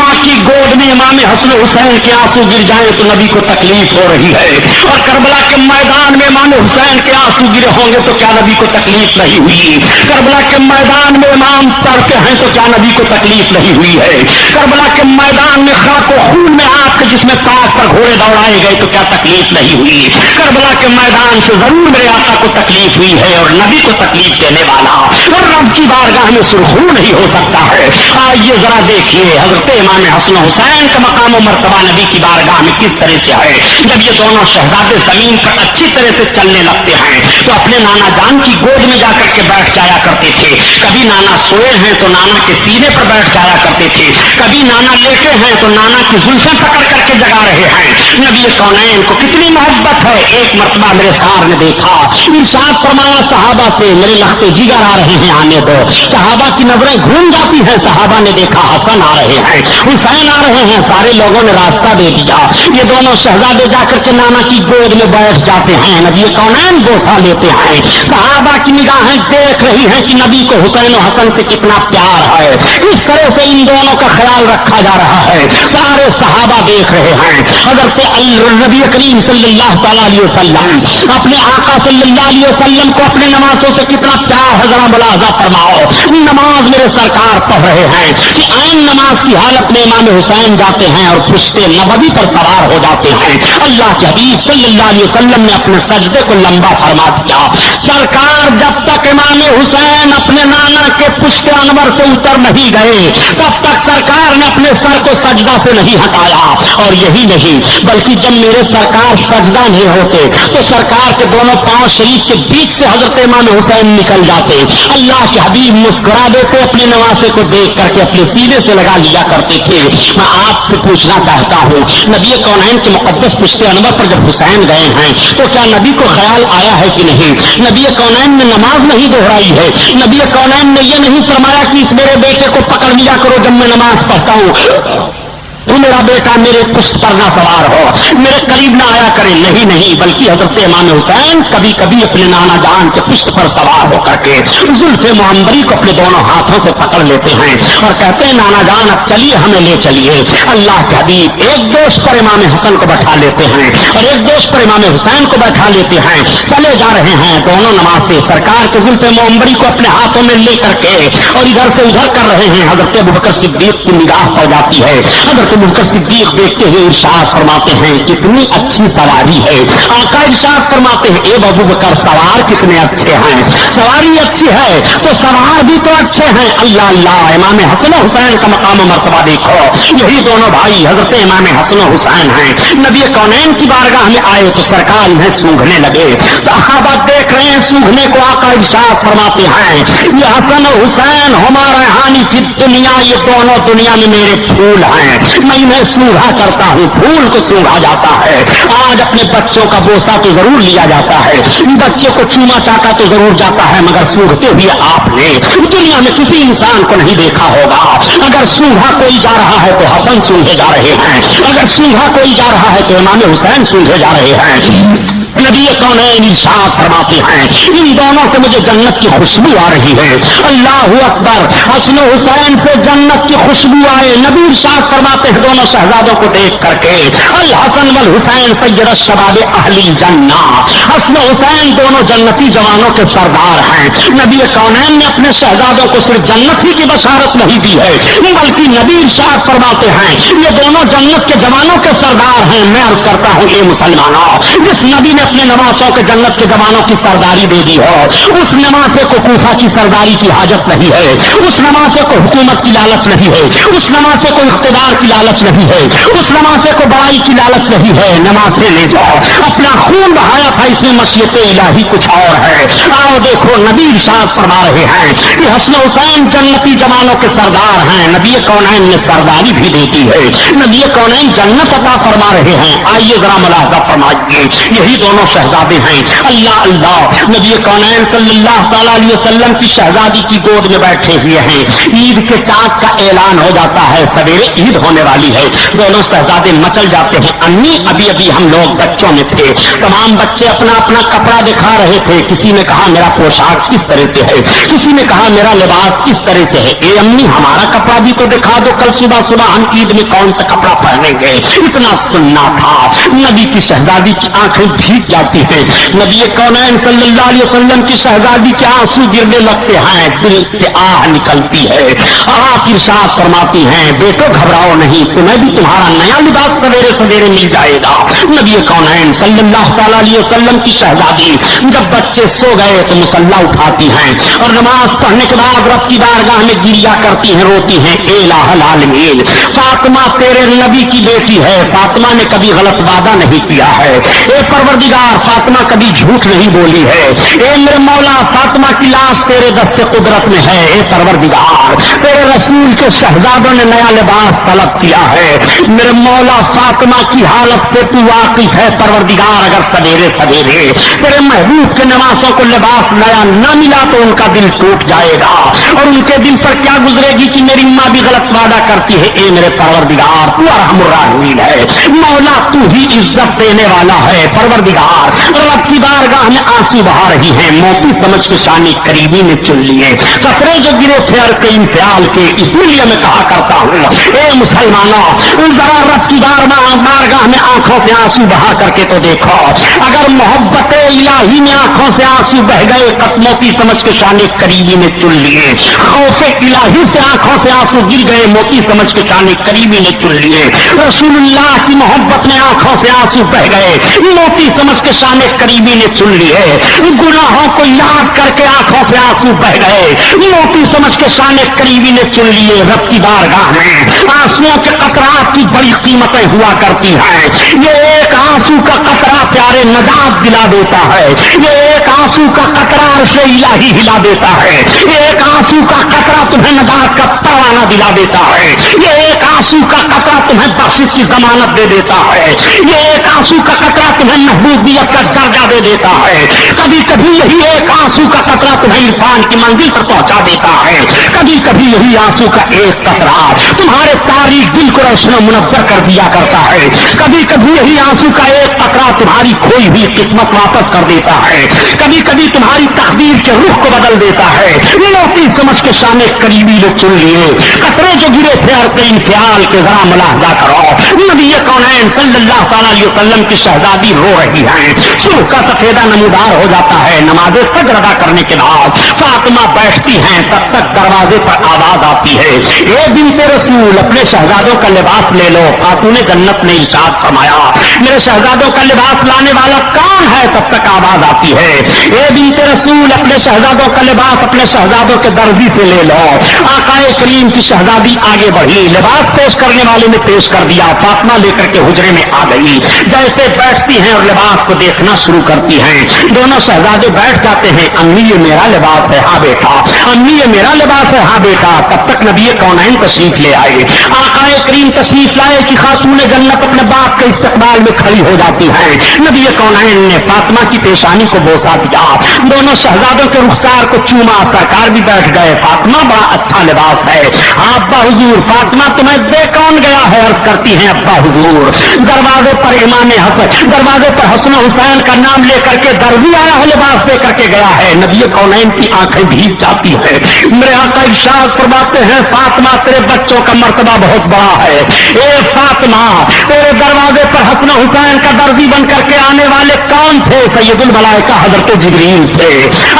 ماں کی گود میں امام حسن حسین کے آنسو گر جائیں تو نبی کو تکلیف ہو رہی ہے، اور کربلا کے میدان میں امام حسین کے آنسو گرے ہوں گے تو کیا نبی کو تکلیف نہیں ہوئی؟ کربلا کے میدان میں امام پڑھتے ہیں تو کیا نبی کو تکلیف نہیں ہوئی ہے؟ کربلا کے میدان میں خاک و خون میں آپ کے جس میں تاج پر گھوڑے دوڑائے گئے تو کیا تکلیف نہیں ہوئی؟ کربلا کے میدان سے ضرور میرے آقا کو تکلیف ہوئی ہے، اور نبی کو تکلیف دینے والا اور رب کی بارگاہ میں سرخرو نہیں ہو سکتا ہے۔ آئیے ذرا دیکھیے حضرت امام حسن حسین کا مقام و مرتبہ نبی کی بارگاہ میں کس طرح سے ہے۔ جب یہ دونوں شہزادے زمین پر اچھی طرح سے چلنے لگتے ہیں تو اپنے نانا جان کی گود میں جا کر کے بیٹھ جایا کرتے تھے، کبھی نانا سوئے ہیں تو نانا کے سینے پر بیٹھ جایا کرتے تھے، کبھی نانا لیٹے ہیں تو نانا کی زلفیں پکڑ کر کے جگا رہے ہیں۔ نبی کونین کو کتنی محبت ہے۔ ایک مرتبہ میرے سار نے دیکھا، ارشاد فرمایا صحابہ سے میرے لختے جگر آ رہے ہیں آنے دو۔ صحابہ کی نظریں گھوم جاتی ہیں، صحابہ نے دیکھا حسن آ رہے ہیں، حسین آ رہے ہیں، سارے لوگوں نے راستہ دے دیا۔ یہ دونوں شہزادے جا کر کے نانا کی گود میں بیٹھ جاتے ہیں، نبی کونین بوسہ لیتے ہیں۔ صحابہ کی نگاہیں دیکھ رہی ہیں کہ نبی کو حسین و حسن سے کتنا پیار ہے، اس طرح سے ان دونوں کا خیال رکھا جا رہا ہے، سارے صحابہ دیکھ رہے ہیں۔ حضرت نبی کریم صلی اللہ تعالیٰ علیہ وسلم اپنے آقا صلی اللہ علیہ وسلم کو اپنے نمازوں سے کتنا پیار ہے، ذرا ملاحظہ فرماؤ۔ نماز میرے سرکار پڑھ رہے ہیں کہ عین نماز کی حالت میں امام حسین جاتے ہیں اور پشت نبوی پر سوار ہو جاتے ہیں۔ اللہ کے حبیب صلی اللہ علیہ وسلم نے اپنے سجدے کو لمبا فرما دیا۔ سرکار جب تک امام حسین اپنے نانا کے پشت انور سے اتر نہیں گئے تب تک سرکار نے اپنے سر کو سجدہ سے نہیں ہٹایا، اور یہی نہیں بلکہ جب میرے سرکار سجدہ نہیں ہوتے تو سرکار کے دونوں پاؤں شریف کے بیچ سے حضرت امام حسین نکل جاتے۔ اللہ کے حبیب مسکرا دیتے، اپنے نواسے کو دیکھ کر کے اپنے سینے سے لگا لیا کرتے تھے۔ میں آپ سے پوچھنا چاہتا ہوں، نبی کونین کے مقدس پشت انور پر جب حسین گئے ہیں تو کیا نبی کو خیال آیا ہے کہ نہیں؟ نبی کونین نے نماز نہیں دہرائی ہے، نبی کونین نے یہ نہیں فرمایا کہ اس میرے بیٹے کو پکڑ لیا کرو جب میں نماز پڑھتا ہوں تو میرا بیٹا میرے پشت پر نہ سوار ہو، میرے قریب نہ آیا کرے، نہیں بلکہ حضرت امام حسین کبھی کبھی اپنے نانا جان کے پشت پر سوار ہو کر کے زلف معمبری کو اپنے دونوں ہاتھوں سے پکڑ لیتے ہیں اور کہتے ہیں نانا جان اب چلیے ہمیں لے چلیے۔ اللہ کے حبیب ایک دوش پر امام حسن کو بیٹھا لیتے ہیں اور ایک دوش پر امام حسین کو بیٹھا لیتے ہیں، چلے جا رہے ہیں دونوں نماز سے، سرکار کے زلف معمبری کو اپنے ہاتھوں میں لے کر کے اور ادھر سے ادھر کر رہے ہیں۔ حضرت ابوبکر صدیق کی نگاہ پڑ جاتی ہے، حضرت ابو بکر صدیق دیکھتے ہوئے ارشاد فرماتے ہیں کتنی اچھی سواری ہے. آقا ارشاد فرماتے ہیں اے ابو بکر سوار کتنے اچھے ہیں. سواری اچھی ہے تو سوار بھی تو اچھے ہیں. اللہ اللہ امام حسن و حسین کا مقام و مرتبہ دیکھو. یہی دونوں بھائی حضرت امام حسن و حسین ہیں. نبی کونین کی بارگاہ میں آئے تو سرکار انہیں سونگھنے لگے. صحابہ دیکھ رہے ہیں سونگھنے کو. آقا ارشاد فرماتے ہیں یہ حسن و حسین ہمارا ہانی فی دنیا, یہ دونوں دنیا میں میرے پھول ہیں. میں انہیں سونگھا کرتا ہوں. پھول کو سونگھا جاتا ہے. آج اپنے بچوں کا بوسہ تو ضرور لیا جاتا ہے, بچے کو چوما چاٹا تو ضرور جاتا ہے, مگر سونگھتے ہوئے آپ نے دنیا میں کسی انسان کو نہیں دیکھا ہوگا. اگر سونگھا کوئی جا رہا ہے تو حسن سونگھے جا رہے ہیں, اگر سونگھا کوئی جا رہا ہے تو امام حسین سونگھے جا رہے ہیں. نبی کونین ارشاد فرماتے ہیں ان دونوں سے مجھے جنت کی خوشبو آ رہی ہے. اللہ اکبر. حسن و حسین سے جنت کی خوشبو آئے. نبی ارشاد فرماتے ہیں دونوں شہزادوں کو دیکھ کر کے الحسن والحسین سید الشباب اہل الجنہ. حسن و حسین دونوں جنتی جوانوں کے سردار ہیں. نبی کونین نے اپنے شہزادوں کو صرف جنت ہی کی بشارت نہیں دی ہے بلکہ نبی ارشاد فرماتے ہیں یہ دونوں جنت کے جوانوں کے سردار ہیں. میں عرض کرتا ہوں اے مسلمانوں, جس نبی نے اپنے نواسوں کے جنت کے جوانوں کی سرداری دے دی ہو اس نواسے کو کوفہ کی سرداری کی حاجت نہیں ہے. اس نواسے کو حکومت کی لالچ نہیں ہے. اس نواسے کو اقتدار کی لالچ نہیں ہے. اس نواسے کو بڑائی کی لالچ نہیں ہے. نواسے لے جاؤ. اپنا خون بہایا تھا, اس میں مشیت الہی کچھ اور ہے. آؤ دیکھو نبی ارشاد فرما رہے ہیں کہ حسن حسین جنتی جوانوں کے سردار ہیں. نبی کونین نے سرداری بھی دیتی ہے. نبی کونین جنت عطا فرما رہے ہیں. آئیے ذرا ملاحظہ فرمائیے یہی دونوں شہزادے ہیں. اللہ اللہ. نبی کونین صلی اللہ تعالی علیہ وسلم کی شہزادی کی گود میں بیٹھے ہوئے ہیں. عید کے چاند کا اعلان ہو جاتا ہے, سویرے عید ہونے والی ہے. دونوں شہزادے مچل جاتے ہیں. امی ابھی ابھی ہم لوگ بچوں میں تھے, تمام بچے اپنا اپنا کپڑا دکھا رہے تھے. کسی نے کہا میرا پوشاک کس طرح سے ہے, کسی نے کہا میرا لباس کس طرح سے ہے. اے امی ہمارا کپڑا بھی تو دکھا دو, کل صبح صبح ہم عید میں کون سا کپڑا پہنیں گے. اتنا سننا تھا. نبی کی شہزادی کی آنکھیں بھیگ جاتی ہیں. نبی کونین صلی اللہ علیہ وسلم کی شہزادی کے آنسو گرنے لگتے ہیں. دل سے آہ نکلتی ہے. آپ ارشاد فرماتی ہیں بیٹو گھبراؤ نہیں, تمہیں بھی تمہارا نیا لباس سویرے سویرے مل جائے گا. نبی کونین صلی اللہ تعالی علیہ وسلم کی شہزادی جب بچے سو گئے تو مصلا اٹھاتی ہیں اور نماز پڑھنے کے بعد رب کی بارگاہ میں گریا کرتی ہیں, روتی ہیں. اے الہ العالمین, فاطمہ تیرے نبی کی بیٹی ہے, فاطمہ نے کبھی غلط وعدہ نہیں کیا ہے. اے پروردگار فاطمہ کبھی جھوٹ نہیں بولی ہے. اے میرے مولا فاطمہ کی لاش تیرے دست قدرت میں ہے. اے پروردگار تیرے رسول کے شہزادوں نے نیا لباس طلب کیا ہے. میرے مولا فاطمہ کی حالت سے تو واقف ہے. پروردگار اگر سویرے سویرے تیرے محبوب کے نواسوں کو لباس نیا نہ ملا تو ان کا دل ٹوٹ جائے گا, اور ان کے دل پر کیا گزرے گی کہ میری ماں بھی غلط وعدہ کرتی ہے. اے میرے پروردگار تو ارحم الراحمین ہے. مولا تو ہی عزت دینے والا ہے. پروردگار رب کی بارگاہ میں آنسو بہا رہی ہیں. موتی سمجھ کے شانی قریبی نے چن لیے. قطرے جو گرے تھے عرق انفعال کے, اسی لیے میں کہا کرتا ہوں اے مسلمانوں ذرا رب کی بارگاہ میں آنکھوں سے آنسو بہا کر کے تو دیکھو. اگر محبت الہی میں آنکھوں سے آنسو بہ گئے, موتی سمجھ کے شان قریبی نے چن لیے. خوف الہی سے آنکھوں سے آنسو گر گئے, موتی سمجھ کے شان قریبی نے چن لیے. رسول اللہ کی محبت میں آنکھوں سے آنسو بہ گئے, موتی سمجھ کے شان قریبی نے چن لیے. گناہوں کو یاد کر کے آنکھوں سے آنسو بہ گئے, موتی سمجھ کے شان قریبی نے چن لیے. رب کی بارگاہ میں آنسوؤں کے قطرات کی بڑی قیمتیں ہوا کرتی ہیں. یہ ایک آنسو کا قطرہ پیارے نجات دلا دیتا ہے. یہ ایک آنسو کا قطرہ عرش الہی ہلا دیتا ہے. یہ ایک آنسو کا قطرہ تمہیں نجات کا پروانہ دلا دیتا ہے. یہ ایک آنسو کا قطرہ تمہیں بخشش کی ضمانت دے دیتا ہے. یہ ایک آنسو کا قطرہ تمہیں محبوبیت کا درجہ دے دیتا ہے. کبھی کبھی یہی ایک آنسو کا قطرہ تمہیں عرفان کی منزل پر پہنچا دیتا ہے. کبھی کبھی یہی آنسو کا ایک قطرہ تمہارے تاریخ دل کو روشن و منور کر دیا کرتا ہے. کبھی کبھی یہی آنسو کا ایک قطرہ تمہاری کھوئی ہوئی قسمت واپس کر دیتا ہے. کبھی کبھی تمہاری تقدیر کے رخ کو بدل دیتا ہے. موتی سمجھ کے شان قریبی نے چن لیے. قطرے جو گرے تھے عرق انفعال کمال کے ذرا ملاحظہ کرو. نبی کونین صلی اللہ تعالی علیہ وسلم کی شہزادی رو رہی ہیں. صبح کا سفیدہ نمودار ہو جاتا ہے. نماز فجر ادا کرنے کے بعد فاطمہ بیٹھتی ہیں. تب تک دروازے پر آواز آتی ہے, اے بنت رسول اپنے شہزادوں کا لباس لے لو. خاتون جنت نے ارشاد فرمایا, میرے شہزادوں کا لباس لانے والا کون ہے؟ تب تک آواز آتی ہے, اے بنت رسول اپنے شہزادوں کا لباس اپنے شہزادوں کے درزی سے لے لو. آقا کریم کی شہزادی آگے بڑھی, لباس پیش کرنے والے نے پیش کر دیا. فاطمہ لے کر کے حجرے میں آ گئی. جیسے بیٹھتی ہیں اور لباس کو دیکھنا شروع کرتی ہیں, دونوں شہزادے بیٹھ جاتے ہیں. امی یہ میرا لباس ہے. ہاں بیٹا. امی یہ میرا لباس ہے. ہاں بیٹا. تب تک نبی کونین تشریف لے آئے. آقا کریم تشریف لائے کہ خاتون جنت اپنے باپ کے استقبال میں کھڑی ہو جاتی ہے. نبی کونین نے فاطمہ کی پیشانی کو بوسا دیا. دونوں شہزادوں کے رخسار کو چوما. سرکار بھی بیٹھ گئے. فاطمہ بڑا اچھا لباس ہے. ابا حضور. فاطمہ تمہیں دے کون گیا ہے؟ عرض کرتی ہیں ابا حضور دروازے پر امام حسن, دروازے پر حسن حسین کا نام لے کر کے درزی آیا ہے, لباس دے کر کے گیا ہے. نبی کونین کی آنکھیں بھیگ جاتی ہے. میرے آقا ارشاد فرماتے ہیں, فاطمہ تیرے بچوں کا مرتبہ بہت بڑا ہے. اے فاطمہ تیرے دروازے پر حسن حسین کا درزی بن کر کے آنے والے کون تھے؟ سید الملائکہ حضرت جبریل تھے.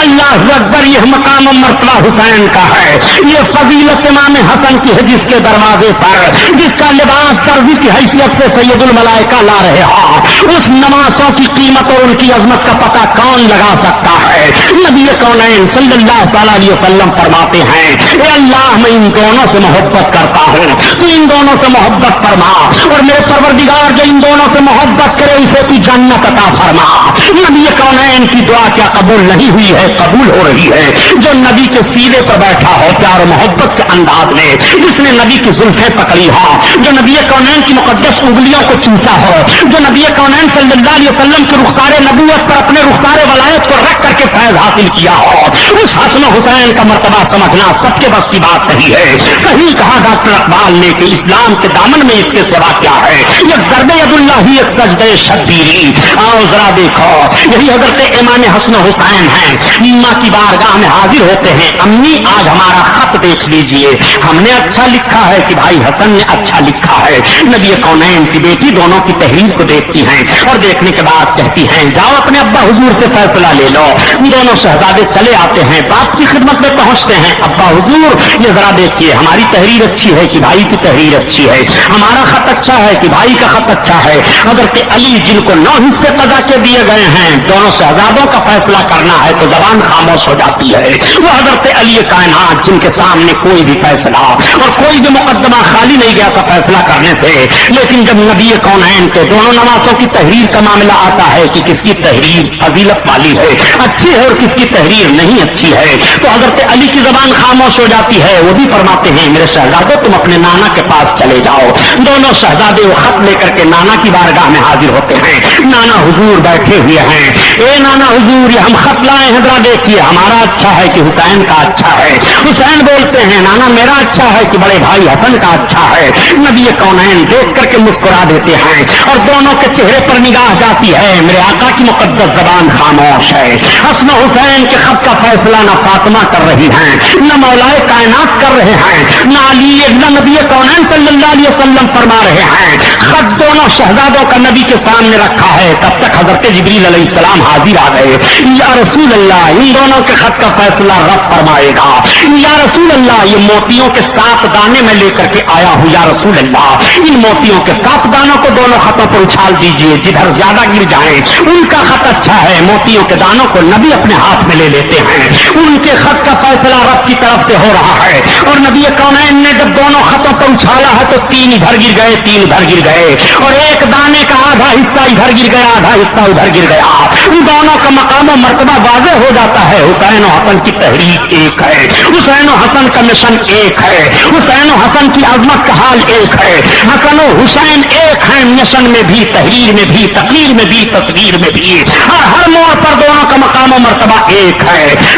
اللہ اکبر. یہ مقام و مرتبہ حسین کا ہے. یہ فضیلت امام حسن کی ہے, جس کے دروازے پر جس کا لباس درزی کی حیثیت سے سید الملائکہ لا رہے ہوں, اس نمازوں کی قیمت اور ان کی عظمت کا پتہ کون لگا سکتا ہے؟ نبی کونین صلی اللہ تعالی علیہ وسلم فرماتے ہیں, اے اللہ میں ان دونوں سے محبت کرتا ہوں, تو ان دونوں سے محبت فرما, اور میرے پروردگار جو ان دونوں سے محبت کرے اسے تو جنت عطا فرما. نبی کونین کی دعا کیا قبول نہیں ہوئی ہے؟ قبول ہو رہی ہے. جو نبی کے سینے پر بیٹھا ہو پیار و محبت کے انداز میں, جس نے نبی کی زلفیں پکڑی ہو, جو نبی کونین کی مقدس انگلیوں کو چوسا ہو, جو نبی کونین صلی اللہ علیہ وسلم کے رخسار نبوت پر اپنے رخسار ولایت کو رکھ کر کے فیض حاصل کیا ہو, اس حسن حسین کا مرتبہ سمجھنا سب کے بس کی بات نہیں ہے. صحیح کہا ڈاکٹر اقبال نے کہ اسلام کے دامن میں اس کے سوا کیا ہے؟ ایک ضرب ید اللہ ہی ایک سجدہ شبیری. آؤ ذرا دیکھو, یہی حضرت امام حسن حسین ہیں. ماں کی بارگاہ میں حاضر ہوتے ہیں, امی آج ہمارا خط دیکھ لیجئے, ہم نے اچھا لکھا ہے کہ بھائی حسن نے اچھا لکھا ہے. نبی کونین کی بیٹی دونوں کی تحریر کو دیکھتی ہیں اور دیکھنے کے بعد کہتی ہیں, جاؤ اپنے ابا حضور سے فیصلہ لے لو. دونوں شہزادے چلے آتے ہیں, باپ کی خدمت میں پہنچتے ہیں. ابا حضور یہ ذرا دیکھیے, ہماری تحریر اچھی ہے کہ بھائی کی تحریر اچھی ہے؟ ہمارا خط اچھا ہے کہ بھائی کا خط اچھا ہے؟ حضرت علی جن کو 9 حصے قضا کے دیے گئے ہیں, دونوں شہزادوں کا فیصلہ کرنا ہے تو زبان خاموش ہو جاتی ہے. وہ حضرت علی کائنات جن کے سامنے کوئی بھی فیصلہ اور کوئی بھی مقدمہ خالی نہیں گیا تھا فیصلہ کرنے سے. لیکن جب نبی کونین کے دونوں نواسوں کی تحریر کا معاملہ آتا ہے کہ کس کی تحریر فضیلت والی ہے, اچھی ہے, اور کس کی تحریر نہیں اچھی ہے, تو حضرت علی کی زبان خاموش ہو جاتی ہے. وہ بھی فرماتے ہیں, میرے شہزادے تم اپنے نانا کے پاس چلے جاؤ. دونوں شہزادے وہ خط لے کر کے نانا کی بارگاہ میں حاضر ہوتے ہیں. نانا حضور بیٹھے ہوئے ہیں. اے نانا حضور یہ ہم خط لائے ہیں, ذرا دیکھیے ہمارا اچھا ہے کہ حسین کا اچھا ہے؟ حسین بولتے ہیں, نانا میرا اچھا ہے کہ بڑے بھائی حسن کا اچھا ہے؟ نبی کونین دیکھ کر کے مسکرا دیتے ہیں اور دونوں کے چہرے پر نگاہ جاتی ہے. میرے آقا کی مقدس زبان خاموش ہے. حسن حسین کے خط کا فیصلہ نہ فاطمہ کر رہی ہیں, نہ مولائے کائنات کر رہے ہیں, نہ علی, نہ نبی کونین صلی اللہ علیہ وسلم فرما رہے ہیں. خط دونوں شہزادوں کا نبی کے سامنے رکھا ہے. تب تک حضرت جبریل علیہ السلام حاضر آ گئے. یا رسول اللہ ان دونوں کے خط کا فیصلہ رب فرمائے گا. یا رسول اللہ یہ موتیوں کے 7 دانے میں لے کر کے آیا ہوں. یا رسول اللہ ان موتیوں کے 7 دانوں کو دونوں خطوں پر اچھال دیجئے, جدھر زیادہ گر جائیں ان کا خط اچھا ہے. موتیوں کے دانوں کو نبی اپنے ہاتھ میں لے لیتے ہیں. ان کے خط کا فیصلہ رب کی طرف سے ہو رہا ہے. اور نبی کونین نے جب دونوں خطوں پر اچھالا ہے تو 3 ادھر گر گئے, 3 ادھر گر گئے, اور ایک دانے کا آدھا حصہ ادھر گر گیا, آدھا حصہ ادھر گر گیا. ان دونوں کا مقام و مرتبہ واضح ہو جاتا ہے. حسین و حسن کی تحریک ایک ہے, حسین و حسن کا مشن ایک ہے, حسین و حسن کی عظمت کا حال ایک ہے. حسن و حسین ایک ہیں, مشن میں بھی, تحریر میں بھی, تقریر میں بھی, تصویر میں بھی, ہر موڑ پر دونوں کا مقام و مرتبہ ایک ہے.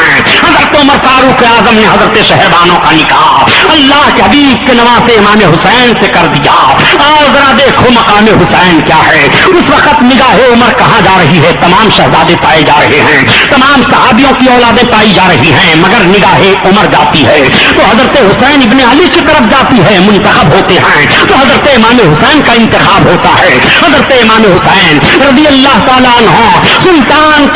ہیں। حضرت عمر فاروق اعظم نے حضرت صاحبانوں کا نکاح اللہ کے حبیب کے نواسے امام حسین سے کر دیا. اور ذرا دیکھو مقام حسین کیا ہے. اس وقت نگاہ عمر کہاں جا رہی ہے؟ تمام شہزادے پائے جا رہے ہیں، تمام صحابیوں کی اولادیں پائی جا رہی ہیں، مگر نگاہ عمر جاتی ہے تو حضرت حسین ابن علی کی طرف جاتی ہے. منتخب ہوتے ہیں تو حضرت امام حسین کا انتخاب ہوتا ہے. حضرت امام حسین رضی اللہ تعالیٰ عنہ سلطان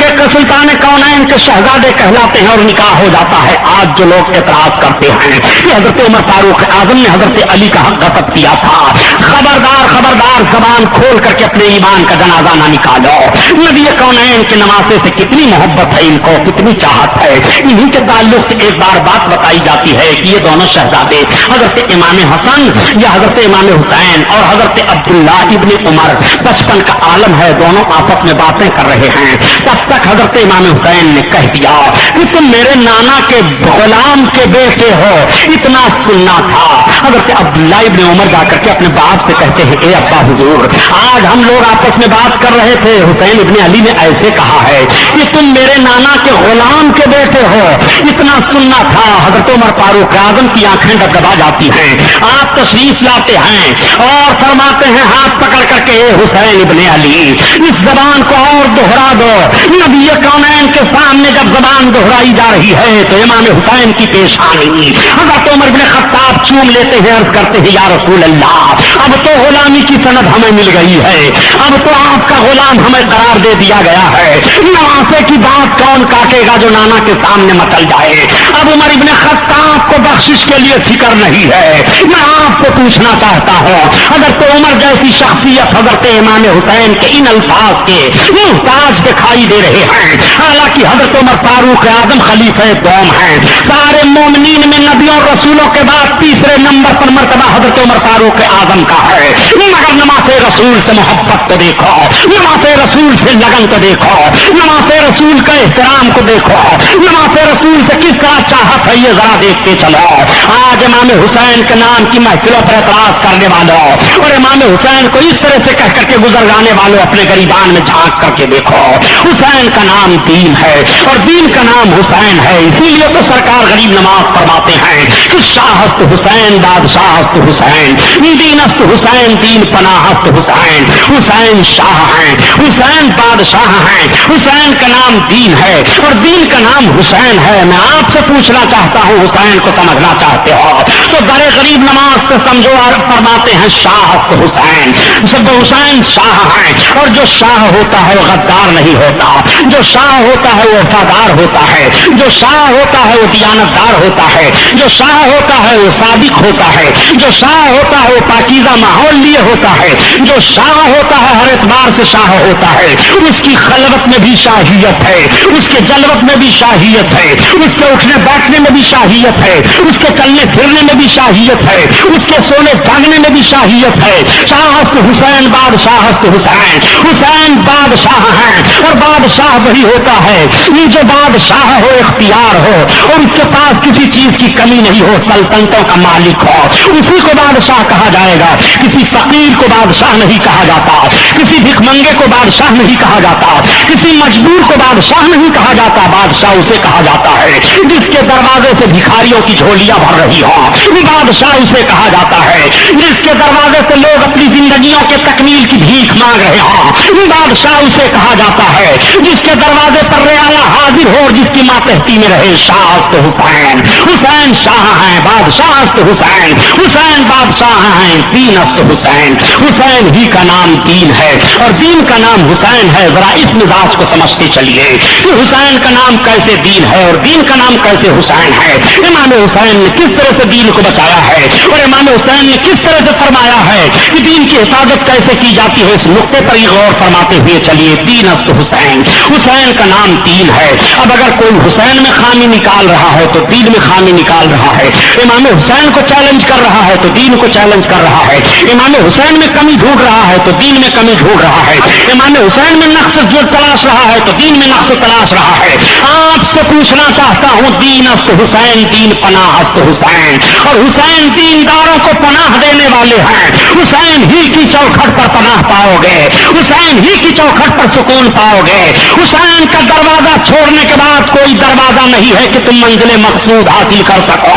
کونین کے شہزادے کہلاتے ہیں اور نکاح ہو جاتا ہے. آج جو لوگ اعتراض کرتے ہیں کہ حضرت عمر فاروق اعظم نے حضرت علی کا حق غصب کیا تھا، خبردار خبردار زبان کھول کر کے اپنے ایمان کا جنازہ نہ نکالو. نبی کونین کے نواسے سے کتنی محبت ہے ان کو، کتنی چاہت ہے. انہی کے تعلق سے ایک بار بات بتائی جاتی ہے کہ یہ دونوں شہزادے حضرت امام حسن یا حضرت امام حسین اور حضرت عبداللہ ابن عمر بچپن کا عالم ہے، دونوں آپس میں باتیں کر رہے ہیں. تب تک حضرت امام حسین نے کہہ دیا کہ تم میرے نانا کے غلام کے بیٹے ہو، اتنا سننا تھا. حضرت عبداللہ ابن عمر جا کر کے اپنے باپ سے کہتے ہیں اے ابا حضور، آج ہم لوگ آپس میں بات کر رہے تھے، حسین ابن علی نے ایسے کہا ہے کہ تم میرے نانا کے غلام کے بیٹے ہو، اتنا سننا تھا. حضرت عمر فاروق اعظم کی آنکھیں ڈبڈبا جاتی ہیں. آپ تشریف لاتے ہیں اور فرماتے ہیں ہاتھ پکڑ کر کے اے حسین ابن علی، اس زبان کو اور دوہرا دو. نبی کونین کے سامنے جب زبان دوہرائی جا رہی ہے تو امام حسین کی پیشانی حضرت عمر بن خطاب چوم لیتے ہیں، عرض کرتے ہیں یا رسول اللہ، اب تو غلامی کی سند ہمیں مل گئی ہے، اب تو آپ کا غلام ہمیں قرار دے دیا گیا ہے. نواسے کی بات کون کاٹے گا جو نانا کے سامنے مچل جائے. اب عمر ابن خطاب کو بخشش کے لیے فکر نہیں ہے. میں آپ سے پوچھنا چاہتا ہوں، حضرت عمر جیسی شخصیت حضرت امام حسین کے ان الفاظ کے محتاج دکھائی دے رہے ہیں، حالانکہ حضرت عمر فاروق اعظم خلیفہ دوم ہیں. سارے مومنین میں نبیوں اور رسولوں کے بعد تیسرے نمبر پر مرتبہ حضرت عمر فاروق اعظم کا ہے. مگر نماز رسول سے محبت تو دیکھو، نماز رسول سے لگن تو دیکھو، نماز رسول کا احترام کو دیکھو، نماز رسول سے کس طرح چاہت ہے یہ ذرا دیکھتے چلو. آج امام حسین کے نام کی محفلوں پر اعتراض کرنے والوں اور امام حسین کو اس طرح سے کہہ کر کے گزر جانے والوں اپنے گریبان میں جھانک کر کے دیکھو. حسین کا نام دین ہے اور دین کا نام حسین ہے. اسی لیے تو سرکار غریب نماز فرماتے ہیں کہ شاہست حسین بادشاہست حسین، دینست حسین دین پناہست حسین. حسین شاہ ہیں، حسین بادشاہ ہیں، حسین کا نام دین ہے اور دین کا نام حسین ہے. میں آپ سے پوچھنا چاہتا ہوں، حسین کو سمجھنا چاہتے ہو تو بڑے غریب نماز سے سمجھو اور فرماتے ہیں شاہست حسین. جب حسین شاہ ہیں اور جو شاہ ہوتا ہے وہ غدار نہیں ہوتا، جو شاہ ہوتا ہے وہ وفادار ہوتا ہے، جو شاہ ہوتا ہے وہ دیانتدار ہوتا ہے، جو شاہ ہوتا ہے وہ صادق ہوتا ہے، جو شاہ ہوتا ہے وہ پاکیزہ ماحول لیے ہوتا ہے، جو شاہ ہوتا ہے ہر اعتبار سے شاہ ہوتا ہے. اس کی خلوت میں بھی شاہیت ہے، اس کے جلوت میں بھی شاہیت ہے، اس کے اٹھنے بیٹھنے میں بھی شاہیت ہے، اس کے چلنے پھرنے میں بھی شاہیت ہے، اس کے سونے جاگنے میں بھی شاہیت ہے. شاہست حسین بادشاہست حسین. حسین بادشاہ ہیں اور بادشاہ وہی ہوتا ہے جو بادشاہ ہو، اختیار ہو اور اس کے پاس کسی چیز کی کمی نہیں ہو، سلطنتوں کا مالک ہو، اسی کو بادشاہ کہا جائے گا. کسی فقیر کو بادشاہ نہیں کہا جاتا، کسی بھک منگے کو بادشاہ نہیں کہا جاتا، کسی مجبور کو بادشاہ نہیں کہا جاتا. بادشاہ اسے کہا جاتا ہے جس کے دروازے سے بھکاریوں کی جھولیاں بھر رہی ہوں. بادشاہ اسے کہا جاتا ہے جس کے دروازے سے لوگ اپنی زندگیوں کے تکمیل کی بھیک مانگ رہے ہوں. بادشاہ اسے کہا جاتا ہے جس کے دروازے پر رعایا حاضر ہو اور جس کی ماتحتی میں رہے. شاہست حسین. حسین شاہ ہیں، بادشاہست حسین. حسین بادشاہ ہیں، دینست حسین. حسین ہی کا نام دین ہے اور دین کا نام حسین ہے. ذرا اس مزاج کو سمجھتے چلیے کہ حسین کا نام کیسے دین ہے اور دین کا نام کیسے حسین ہے. امام حسین نے کس طرح سے دین کو بچایا ہے اور امام حسین نے کس طرح سے فرمایا ہے کہ دین کی حفاظت کیسے کی جاتی ہے. اس نقطے پر ہی غور فرماتے ہوئے چلیے. دینست حسین. حسین کا نام دین ہے. اب اگر کوئی حسین میں خامی نکال رہا ہے تو دین میں خامی نکال رہا ہے. امام حسین کو چیلنج کر رہا ہے تو دین کو چیلنج کر رہا ہے. امام حسین میں کمی ڈھونڈ رہا ہے تو دین میں کمی ڈھونڈ رہا ہے. امام حسین میں نقص جو تلاش رہا ہے تو دین میں نقص تلاش رہا ہے. آپ سے پوچھنا چاہتا ہوں، دینست حسین دین پناہست حسین. اور حسین دینداروں کو پناہ دینے والے ہیں. حسین ہی کی چوکھٹ پر پناہ پاؤ گے، حسین ہی کی چوکھٹ پر سکون پاؤ گے. حسین کا دروازہ چھوڑنے کے بعد کوئی دروازہ دروازہ نہیں ہے کہ تم منزل مقصود حاصل کر سکو،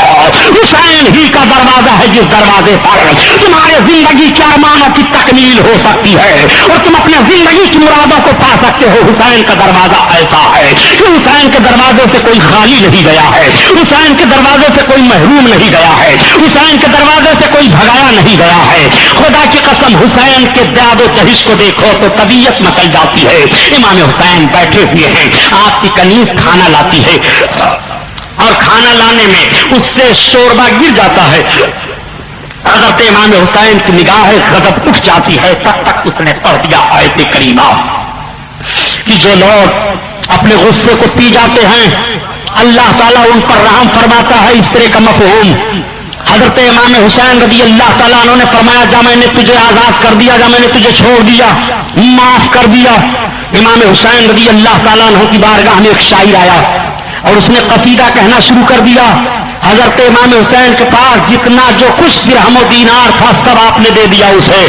حسین ہی کا دروازہ ہے جس دروازے پر تمہارے زندگی کے ارمانوں کی تکمیل ہو سکتی ہے اور تم اپنے زندگی کی مرادوں کو پا سکتے ہو۔ حسین کا دروازہ ایسا ہے کہ حسین کے دروازے سے کوئی خالی نہیں گیا ہے، حسین کے دروازے سے کوئی محروم نہیں گیا ہے، حسین کے دروازے سے کوئی بھگایا نہیں گیا ہے۔ خدا کی قسم حسین کے داد و دہش کو دیکھو تو طبیعت مچل جاتی ہے۔ امام حسین بیٹھے ہوئے ہیں، آپ کی کنیز کھانا لاتی ہے اور کھانا لانے میں اس سے شوربہ گر جاتا ہے۔ حضرت امام حسین کی نگاہ غضب اٹھ جاتی ہے، تب تک اس نے پڑھ دیا آیت کریمہ کہ جو لوگ اپنے غصے کو پی جاتے ہیں اللہ تعالیٰ ان پر رحم فرماتا ہے۔ اس طرح کا مفہوم حضرت امام حسین رضی اللہ تعالیٰ عنہ نے فرمایا، جا میں نے تجھے آزاد کر دیا، جا میں نے تجھے چھوڑ دیا، معاف کر دیا۔ امام حسین رضی اللہ تعالیٰ عنہ کی بارگاہ میں ایک شاعر آیا اور اس نے قصیدہ کہنا شروع کر دیا۔ حضرت امام حسین کے پاس جتنا جو کچھ درہم و دینار تھا سب آپ نے دے دیا اسے،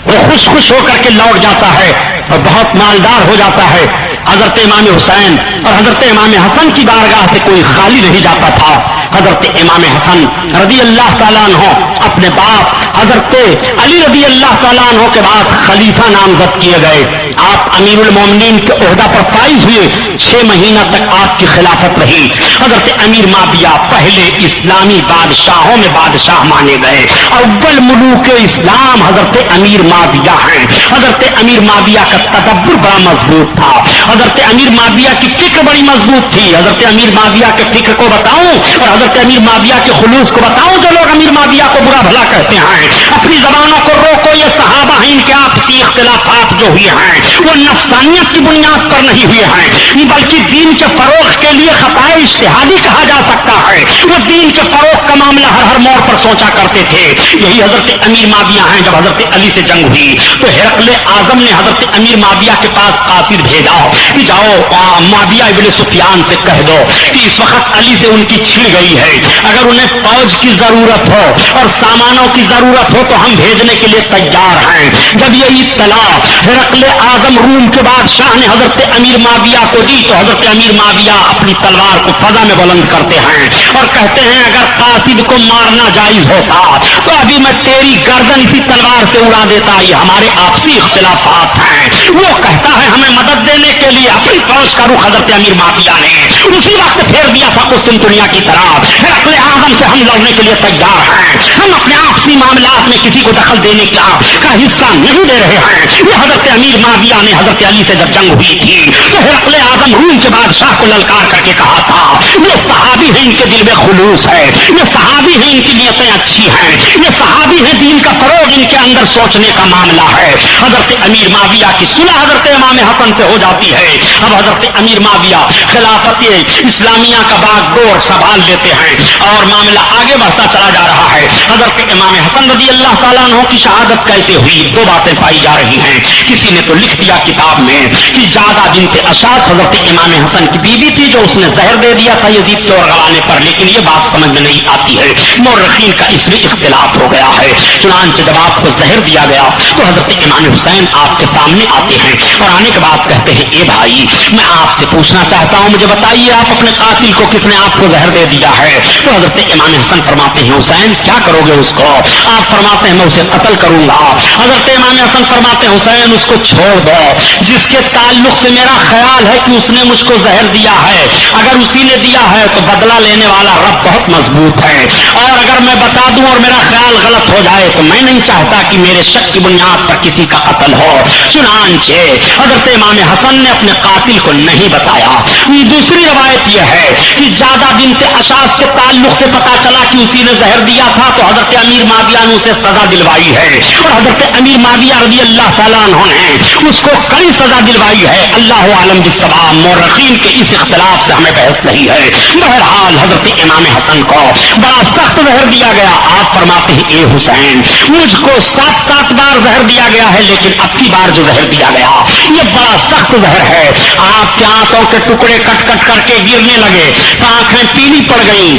وہ خوش خوش ہو کر کے لوٹ جاتا ہے اور بہت مالدار ہو جاتا ہے۔ حضرت امام حسین اور حضرت امام حسن کی بارگاہ سے کوئی خالی نہیں جاتا تھا۔ حضرت امام حسن رضی اللہ تعالیٰ عنہ اپنے باپ حضرت علی رضی اللہ تعالیٰ عنہ کے بعد خلیفہ نامزد کیے گئے۔ آپ امیر المومنین کے عہدہ پر فائز ہوئے، 6 مہینہ تک آپ کی خلافت رہی۔ حضرت امیر ماویہ پہلے اسلامی بادشاہوں میں بادشاہ مانے گئے، اول ملوک اسلام حضرت امیر ماویہ ہیں۔ حضرت امیر ماویہ کا تدبر بڑا مضبوط تھا، حضرت امیر ماویہ کی فکر بڑی مضبوط تھی۔ حضرت امیر ماویہ کے فکر کو بتاؤں اور حضرت امیر ماویہ کے خلوص کو بتاؤں، جو لوگ امیر ماویہ کو برا بھلا کہتے ہیں اپنی زبانوں کو روکو۔ یہ صحابہ ہیں، ان کے آپسی اختلافات جو ہوئے ہیں وہ نفسانیت کی بنیاد پر نہیں ہوئے ہیں، بلکہ دین کے فروغ کے لیے خطائے اجتہادی کہا جا سکتا ہے۔ وہ دین کے فروغ کا معاملہ ہر موڑ پر سوچا کرتے تھے۔ یہی حضرت امیر ماویہ ہیں۔ جب حضرت علی سے جنگ ہوئی تو ہرقل اعظم نے حضرت امیر ماویہ کے پاس قاصد بھیجا کہ جاؤ ماویہ ابن سفیان سے کہہ دو کہ اس وقت علی سے ان کی چھڑ گئی ہے، اگر انہیں فوج کی ضرورت ہو اور سامانوں کی ضرورت ہو تو ہم بھیجنے کے لیے تیار ہیں۔ جب یہ اطلاع ہرقل اعظم روم کے بادشاہ نے حضرت امیر ماویہ کو دی تو حضرت امیر ماویہ اپنی تلوار کو فضا میں بلند کرتے ہیں اور کہتے ہیں اگر قاصد کو مارنا جائز ہوتا تو ابھی میں تیری گردن اسی تلوار سے اڑا دیتا۔ یہ ہمارے آپسی اختلافات ہیں۔ وہ کہتا ہے ہمیں مدد دینے کے لیے اپنی فوج کا رخ حضرت امیر ماویہ نے اسی وقت پھیر دیا تھا قسطنطنیہ کی طرف۔ ہرقل اعظم سے ہم لڑنے کے لیے تیار ہیں، ہم اپنے آپسی معاملات میں کسی کو دخل دینے کا حصہ نہیں دے رہے ہیں۔ یہ حضرت امیر ماویہ نے حضرت علی سے جب جنگ ہوئی تھی تو ہرقل اعظم روم کے بادشاہ کو للکار کر کے کہا تھا یہ صحابی ہیں، ان کے دل میں خلوص ہے، یہ صحابی ہیں، ان کی نیتیں اچھی ہیں، یہ صحابی ہیں، دین کا فروغ ان کے اندر سوچنے کا معاملہ ہے۔ حضرت امیر ماویہ کی صلح حضرت امام حسن سے ہو جاتی ہے۔ اب حضرت امیر ماویہ خلافت اسلامیہ کا باغ ڈور سنبھال لیتے ہیں اور معاملہ آگے بڑھتا چلا جا رہا ہے۔ حضرت امام حسن رضی اللہ تعالیٰ عنہ کی شہادت کیسے ہوئی؟ 2 باتیں پائی جا رہی ہیں۔ کسی نے تو لکھ دیا کتاب میں کہ جادہ بنت اشعث حضرت امام حسن کی بیوی تھی جو اس نے زہر دے دیا تھا یزید کے ورغلانے پر، لیکن یہ بات سمجھ میں نہیں آتی ہے، مورخین کا اس میں اختلاف ہو گیا ہے۔ چنانچہ جب آپ کو زہر دیا گیا تو حضرت امام حسین آپ کے سامنے آتے ہیں اور آنے کے بعد کہتے ہیں اے بھائی میں آپ سے پوچھنا چاہتا ہوں، مجھے بتائیے آپ اپنے قاتل کو کس نے آپ کو زہر دے دیا ہے؟ تو حضرت امام حسن فرماتے ہیں حسین کیا کرو گے اس کو؟ آپ فرماتے ہیں میں اسے قتل کروں گا۔ حضرت امام حسن فرماتے ہیں حسین اس کو چھوڑ دو، جس کے تعلق سے میرا خیال ہے کہ اس نے مجھ کو زہر دیا ہے، اگر اسی نے دیا ہے تو بدلہ لینے والا رب بہت مضبوط ہے، اور اگر میں بتا دوں اور میرا خیال غلط ہو جائے تو میں نہیں چاہتا کہ میرے شک کی بنیاد پر کسی کا قتل ہو۔ چنانچہ حضرت امام حسن نے اپنے قاتل کو نہیں بتایا۔ دوسری روایت یہ ہے کہ جادہ بنت اشعث کے تعلق سے پتا چلا کہ اسی نے زہر دیا تھا تو حضرت امیر ماویہ نے اسے سزا دلوائی ہے اور حضرت امیر ماویہ رضی اللہ تعالیٰ عنہ نے اس کو کئی سزا دلوائی ہے۔ اللہ عالم بالصواب، مورخین کے اس اختلاف سے ہمیں بحث نہیں ہے۔ بہرحال حضرت امام حسن کو بڑا سخت زہر دیا گیا۔ آپ فرماتے ہیں اے حسین مجھ کو 7 بار زہر دیا گیا ہے، لیکن اب کی بار جو زہر دیا گیا یہ بڑا سخت زہر ہے۔ آپ کے آنتوں کے ٹکڑے کٹ کٹ کر کے گرنے لگے، آنکھیں پیلی پڑ گئیں،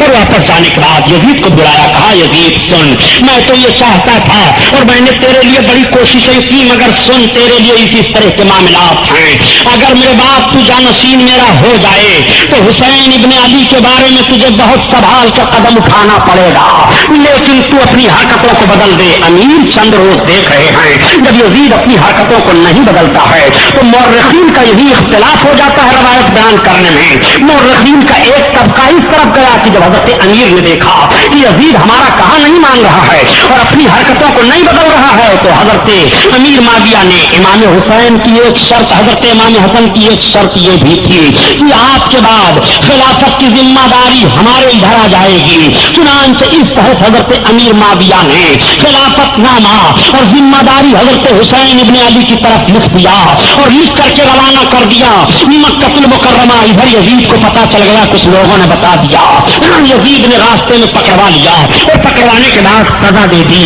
اور واپس جانے کے بعد یزید کو بلایا, کہا یزید سن, میں تو یہ چاہتا تھا اور میں نے تیرے لیے بڑی کوششیں کی, مگر سن تیرے لیے اس طرح کے معاملات ہیں. اگر میرے باپ تو جانشین میرا ہو جائے تو حسین ابن علی کے بارے میں تجھے بہت سنبھال کا قدم اٹھانا پڑے گا, لیکن تو اپنی حرکتوں کو بدل دے. امیر چند روز دیکھ رہے ہیں جب یزید اپنی حرکتوں کو نہیں بدلتا ہے تو مورخین کا یہی اختلاف ہو جاتا ہے روایت بیان کرنے میں. مورخین کا ایک طبقہ اس طرف گیا کہ جب حضرت امیر نے دیکھا کہ یزید ہمارا کہا نہیں مان رہا ہے اور اپنی حرکتوں کو نہیں بدل رہا ہے, تو حضرت امیر معاویہ نے امام حسین کی ایک شرط, حضرت امام حسن کی ایک شرط یہ بھی تھی کہ آپ کے بعد خلافت کی ذمہ داری ہمارے ادھر آ جائے گی. چنانچہ اس تحت حضرت امیر معاویہ نے خلافت نامہ اور ذمہ داری حضرت حسین ابن علی کی طرف لکھ دیا اور لکھ کر کے روانہ کر دیا مکہ المکرمہ. ادھر یزید کو پتا چل گیا, کچھ لوگوں نے بتا دیا, یزید نے راستے میں پکڑوا لیا اور پکڑوانے کے بعد سزا دے دی.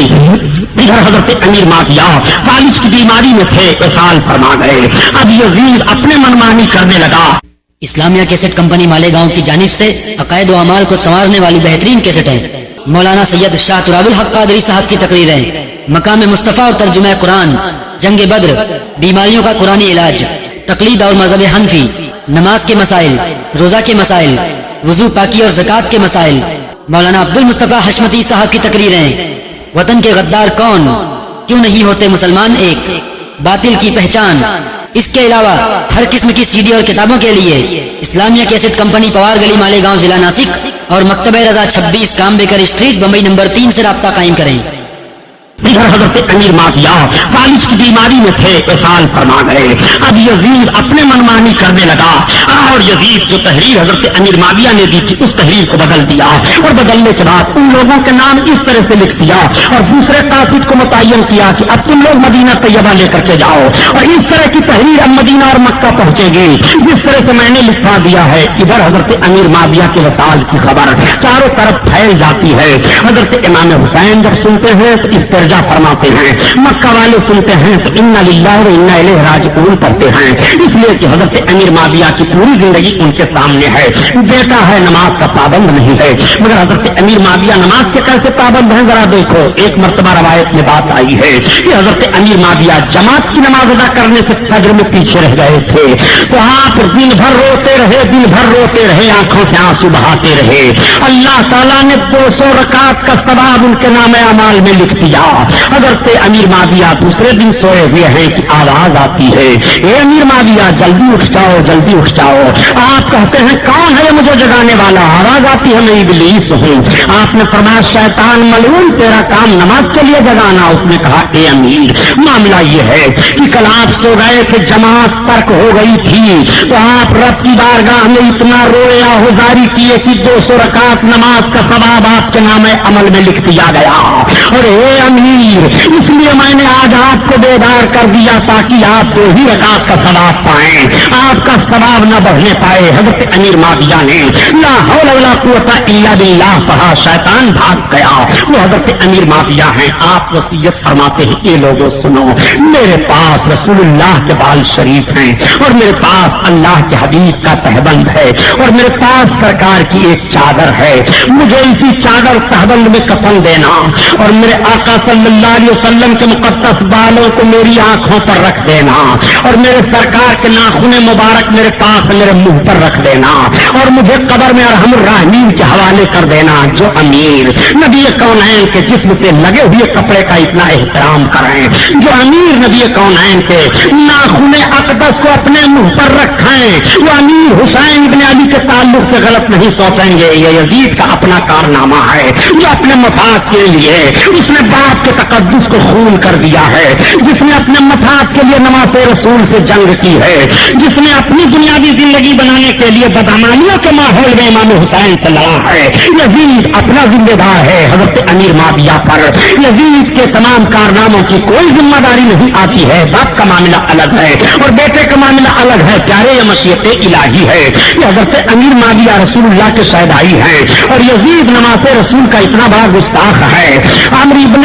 ادھر حضرت امیر معاویہ فالج کی بیماری میں تھے, اصال فرما گئے. اب یزید اپنے منمانی کرنے لگا. اسلامیہ کیسٹ کمپنی مالیگاؤں کی جانب سے عقائد و اعمال کو سنوارنے والی بہترین کیسٹیں مولانا سید شاہ تراب الحق قادری صاحب کی تقریریں, مقام مصطفیٰ اور ترجمہ قرآن, جنگ بدر, بیماریوں کا قرآنی علاج, تقلید اور مذہب حنفی, نماز کے مسائل, روزہ کے مسائل, وضو پاکی اور زکوٰۃ کے مسائل, مولانا عبد المصطفیٰ حشمتی صاحب کی تقریریں, وطن کے غدار کون, کیوں نہیں ہوتے مسلمان ایک, باطل کی پہچان. اس کے علاوہ ہر قسم کی سی ڈی اور کتابوں کے لیے اسلامیہ کیسٹ کمپنی پوار گلی مالیگاؤں ضلع ناسک اور مکتبہ رضا 26 کام بیکر اسٹریٹ بمبئی نمبر 3 سے رابطہ قائم کریں. ادھر حضرت امیر معاویہ فالج کی بیماری میں تھے, اصال فرما گئے. اب یزید اپنے منمانی کرنے لگا اور یزید جو تحریر حضرت امیر معاویہ نے دی تھی اس تحریر کو بدل دیا اور بدلنے کے بعد ان لوگوں کے نام اس طرح سے لکھ دیا اور دوسرے قاصد کو متعین کیا کہ اب تم لوگ مدینہ طیبہ لے کر کے جاؤ اور اس طرح کی تحریر اب مدینہ اور مکہ پہنچے گی جس طرح سے میں نے لکھوا دیا ہے. ادھر حضرت امیر معاویہ کے وصال کی خبر چاروں طرف پھیل جاتی ہے. حضرت امام حسین جب سنتے ہیں تو اس طرح فرماتے ہیں, مکہ والے سنتے ہیں تو انا للہ و انا الیہ راجعون پڑھتے ہیں, اس لیے کہ حضرت امیر معاویہ کی پوری زندگی ان کے سامنے ہے. بیٹا ہے نماز کا پابند نہیں ہے, مگر حضرت امیر معاویہ نماز کے کیسے پابند ہیں ذرا دیکھو. ایک مرتبہ روایت میں بات آئی ہے کہ حضرت امیر معاویہ جماعت کی نماز ادا کرنے سے فجر میں پیچھے رہ گئے تھے تو آپ دن بھر روتے رہے, آنکھوں سے آنسو بہاتے رہے. اللہ تعالیٰ نے 200 رکعت کا ثواب ان کے نام اعمال میں لکھ دیا. حضرت امیر معاویہ دوسرے دن سوئے ہوئے ہیں کہ آواز آتی ہے, اے امیر معاویہ جلدی اٹھ جاؤ. آپ کہتے ہیں کون ہے مجھے جگانے والا؟ آواز آتی ہے میں ابلیس ہوں. آپ نے فرمایا شیطان ملعون تیرا کام نماز کے لیے جگانا. اس نے کہا اے امیر معاملہ یہ ہے کہ کل آپ سو گئے تھے, جماعت ترک ہو گئی تھی تو آپ رب کی بارگاہ میں اتنا روئے آہوزاری کیے کہ 200 رکعت نماز کا ثواب آپ کے نام عمل میں لکھ دیا گیا. اور اے امیر اس لیے میں نے آج آپ کو بیدار کر دیا تاکہ آپ 2 ہی رکعت کا ثواب پائیں, آپ کا ثواب نہ بڑھنے پائے. حضرت امیر معاویہ نے لا حول ولا قوت الا باللہ پڑھا, شیطان بھاگ گیا. وہ حضرت امیر معاویہ ہیں. آپ وصیت فرماتے ہیں یہ لوگوں سنو, میرے پاس رسول اللہ کے بال شریف ہیں اور میرے پاس اللہ کے حبیب کا تہبند ہے اور میرے پاس سرکار کی ایک چادر ہے. مجھے اسی چادر تہبند میں کفن دینا اور میرے آقا صلی اللہ علیہ وسلم کے مقدس بالوں کو میری آنکھوں پر رکھ دینا اور میرے سرکار کے ناخن مبارک میرے پاس میرے منہ پر رکھ دینا اور مجھے قبر میں ارحم الراحمین کے حوالے کر دینا. جو امیر نبی کونین کے جسم سے لگے ہوئے کپڑے کا اتنا احترام کریں, جو امیر نبی کونین کے ناخن اقدس کو اپنے منہ پر رکھیں, وہ امیر حسین ابن علی کے تعلق سے غلط نہیں سوچیں گے. یہ یزید کا اپنا کارنامہ ہے جو اپنے مفاد کے لیے اس نے باپ کے تقدس کو خون کر دیا ہے, جس نے اپنے مفاد کے لیے نماز رسول سے جنگ کی ہے, جس نے اپنی بنیادی زندگی بنانے کے لیے بدامانیوں کے ماحول میں امام حسین سے لڑا ہے. یزید اپنا ذمہ دار ہے حضرت امیر معاویہ پر. یزید کے تمام کارناموں کی کوئی ذمہ داری نہیں آتی ہے. باپ کا معاملہ الگ ہے اور بیٹے کا معاملہ الگ ہے. پیارے یہ مشیت الہی ہے. یہ حضرت امیر معاویہ رسول اللہ کے شہدائی ہیں اور یزید نماز رسول کا اتنا بڑا گستاخ ہے. عمرو ابن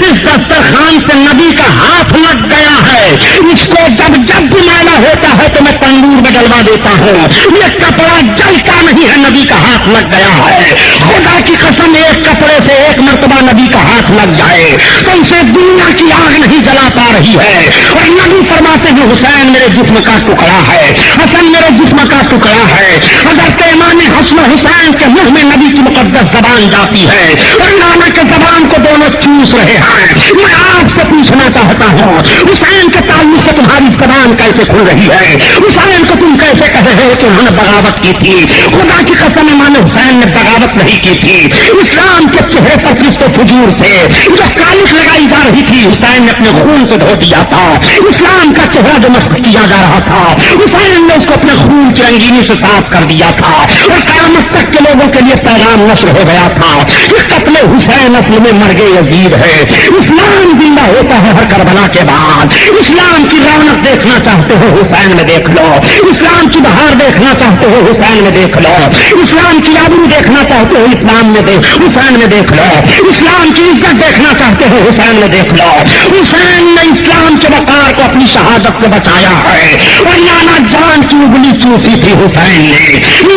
اس دسترخوان سے نبی کا ہاتھ لگ گیا ہے. اس کو جب جب بھی میلا ہوتا ہے تو میں تندور میں ڈلوا دیتا ہوں. یہ کپڑا جلتا نہیں ہے, نبی کا ہاتھ لگ گیا ہے. خدا کی قسم, ایک کپڑے سے ایک مرتبہ نبی کا ہاتھ لگ جائے تو اسے دنیا کی آگ نہیں جلا پا رہی ہے. اور نبی فرماتے ہیں حسین میرے جسم کا ٹکڑا ہے, حسن میرے جسم کا ٹکڑا ہے. حضرت امام حسن حسین کے منہ میں نبی کی مقدس زبان جاتی ہے اور نانا کے زبان کو دونوں چوس رہے ہیں. میں آپ سے پوچھنا چاہتا ہوں, حسین کے تعلق سے تمہاری زبان کیسے کھل رہی ہے؟ حسین کو تم کیسے کہہ رہے ہو کہ انہوں نے بغاوت کی تھی؟ خدا کی قسم امام حسین نے بغاوت نہیں کی تھی. اسلام کے چہرے پر فسق و فجور سے جو کالش لگائی جا رہی تھی حسین نے اپنے خون سے دھو دیا تھا. اسلام کا چہرہ جو مسخ کیا جا رہا تھا حسین نے اس کو اپنے خون کی رنگینی سے صاف کر دیا تھا. اور قیامت تک کے لوگوں کے لیے پیغام نشر ہو گیا تھا کہ قتل حسین اصل میں مرگ یزید ہے. اسلام زندہ ہوتا ہے ہر کربلا کے بعد. اسلام کی رونق دیکھنا چاہتے ہو حسین میں دیکھ لو, اسلام کی بہار دیکھنا چاہتے ہو حسین میں دیکھ لو, اسلام کی آبرو دیکھنا چاہتے ہو اسلام میں حسین میں دیکھ لو, اسلام کی عزت دیکھنا چاہتے ہو حسین میں دیکھ لو. حسین نے اسلام کے وقار کو اپنی شہادت سے بچایا ہے. اور نانا جان کی انگلی چوسی تھی حسین نے,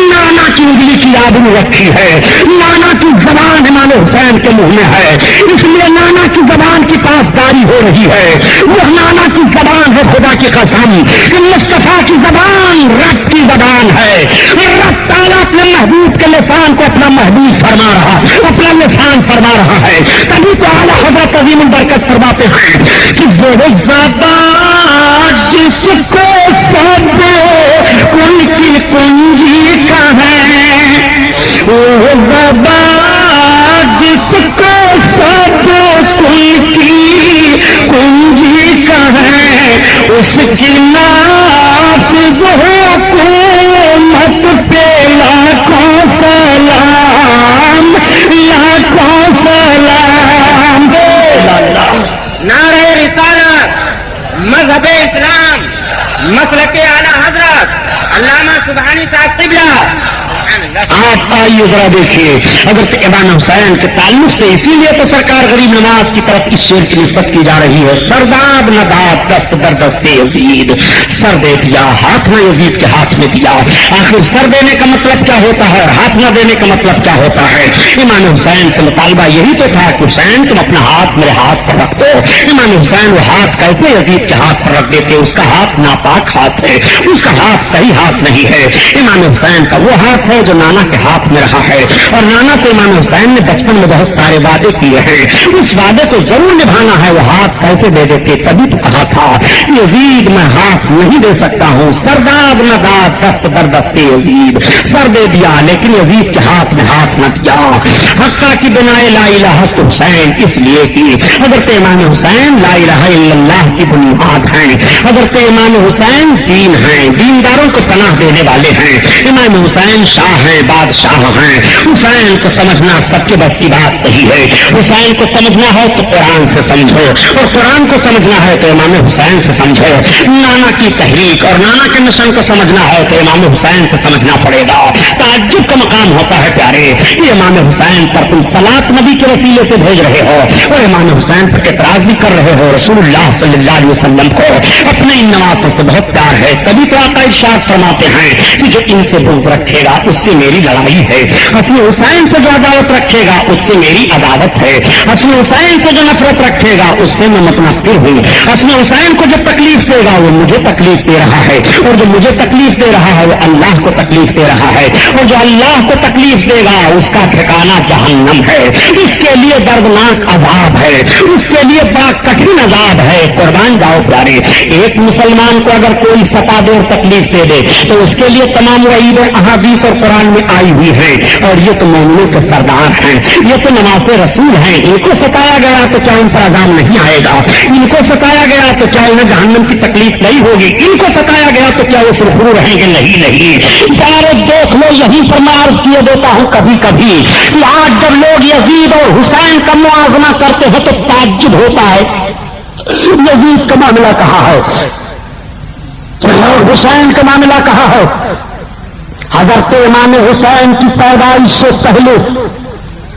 نانا کی انگلی کی آبرو رکھی ہے. نانا کی زبان امام حسین کے منہ میں ہے, اس لیے نانا کی زبان کی پاسداری ہو رہی ہے. وہ نانا کی زبان ہے خدا کی قسم کہ مصطفیٰ کی زبان رب کی زبان ہے. رب تعالیٰ اپنے محبوب کے لسان کو اپنا محبوب فرما رہا, اپنا لسان فرما رہا ہے. تبھی تو اعلیٰ حضرت عظیم البرکت فرماتے ہیں کہ وہ زبان جس کو سب ان کی کنجی کا ہے, وہ زبان جس کو سب ان کی کنجی کا ہے, اس کی نافذ حکومت پہ لاکھوں سلام, لاکھوں سلام. نعرہ رسالت, مذہب اسلام, مسلک اعلیٰ حضرت علامہ سبحانی صاحب قبلہ. آپ آئیے ذرا دیکھیے اگر امام حسین کے تعلق سے اسی لیے تو سرکار غریب نواز کی طرف اس شعر کی نسبت کی جا رہی ہے. سرداب نداب دست در دست یزید, سر دے دیا ہاتھ نہ یزید کے ہاتھ میں دیا. آخر سر دینے کا مطلب کیا ہوتا ہے اور ہاتھ نہ دینے کا مطلب کیا ہوتا ہے؟ امام حسین سے مطالبہ یہی تو تھا کہ حسین تم اپنا ہاتھ میرے ہاتھ پر رکھ دو. امام حسین وہ ہاتھ کیسے یزید کے ہاتھ پر رکھ دیتے؟ اس کا ہاتھ ناپاک ہاتھ ہے, اس کا ہاتھ صحیح ہاتھ نہیں ہے. امام حسین کا وہ ہاتھ ہے جو نانا کے ہاتھ میں رہا ہے. اور نانا سے امام حسین نے بچپن میں بہت سارے وعدے کیے ہیں, اس وعدے کو ضرور نبھانا ہے. وہ ہاتھ کیسے دے دیتے؟ تبھی تو کہا تھا یزید میں ہاتھ نہیں دے سکتا ہوں. سرداب نداد دست در دست یزید, سر دے دیا لیکن یزید کے ہاتھ میں ہاتھ نہ دیا. حقہ کی بنائے لا الہ الا حسین اس لیے کی حضرت امام حسین لا الہ الا اللہ کی بنیاد ہیں. حضرت امام حسین دین ہیں, دینداروں کو پناہ دینے والے ہیں. امام حسین شاہ ہیں, بادشاہ ہیں. حسین کو سمجھنا سب کے بس کی بات نہیں ہے. حسین کو سمجھنا ہے تو قرآن سے سمجھو, اور قرآن کو سمجھنا ہے تو امام حسین سے سمجھو. نانا کی تحریک اور نانا کے مشن کو سمجھنا ہے تو امام حسین سے سمجھنا پڑے گا. تعجب کا مقام ہوتا ہے پیارے, یہ امام حسین پر تم صلاۃ نبی کے وسیلے سے بھیج رہے ہو اور امام حسین پر اعتراض بھی کر رہے ہو. رسول اللہ صلی اللہ علیہ وسلم کو اپنے ان نواسوں سے بہت پیار ہے. تبھی تو آقا ارشاد فرماتے ہیں کہ جو ان سے بغض رکھے گا اس سے میری لڑائی ہے. حسن حسین سے جو عداوت رکھے گا اس سے میری عداوت ہے. حسن حسین سے جو نفرت رکھے گا اس سے میں متنفر ہوں. حسن حسین کو جو تکلیف دے گا وہ مجھے تکلیف دے رہا ہے, اور جو مجھے تکلیف دے رہا ہے وہ اللہ کو تکلیف دے رہا ہے, اور جو اللہ کو تکلیف دے گا اس کا ٹھکانہ جہنم ہے. اس کے لیے دردناک عذاب ہے, اس کے لیے بڑا کٹھن عذاب ہے. قربان جاؤ پیارے, ایک مسلمان کو اگر کوئی ستا دے اور تکلیف دے دے تو اس کے لیے تمام وعیدیں احادیث اور قرآن میں آئی ہوئی ہیں. اور یہ تو مومنوں کے سردار ہیں, یہ تو نواز رسول ہیں. ان کو ستایا گیا تو کیا ان پر عذاب نہیں آئے گا؟ ان کو ستایا گیا تو کیا انہیں جہنم کی تکلیف نہیں ہوگی؟ ان کو ستایا گیا تو کیا وہ سرخرو رہیں گے؟ نہیں. پیارے دیکھ لو, یہیں پر میں عرض کیے دیتا ہوں کبھی کبھی کہ آج جب لوگ یزید اور حسین کا موازنہ کرتے ہیں تو تعجب ہوتا ہے. یزید کا معاملہ کہاں ہے اور حسین کا معاملہ کہاں ہے؟ حضرت امام حسین کی پیدائش سے پہلے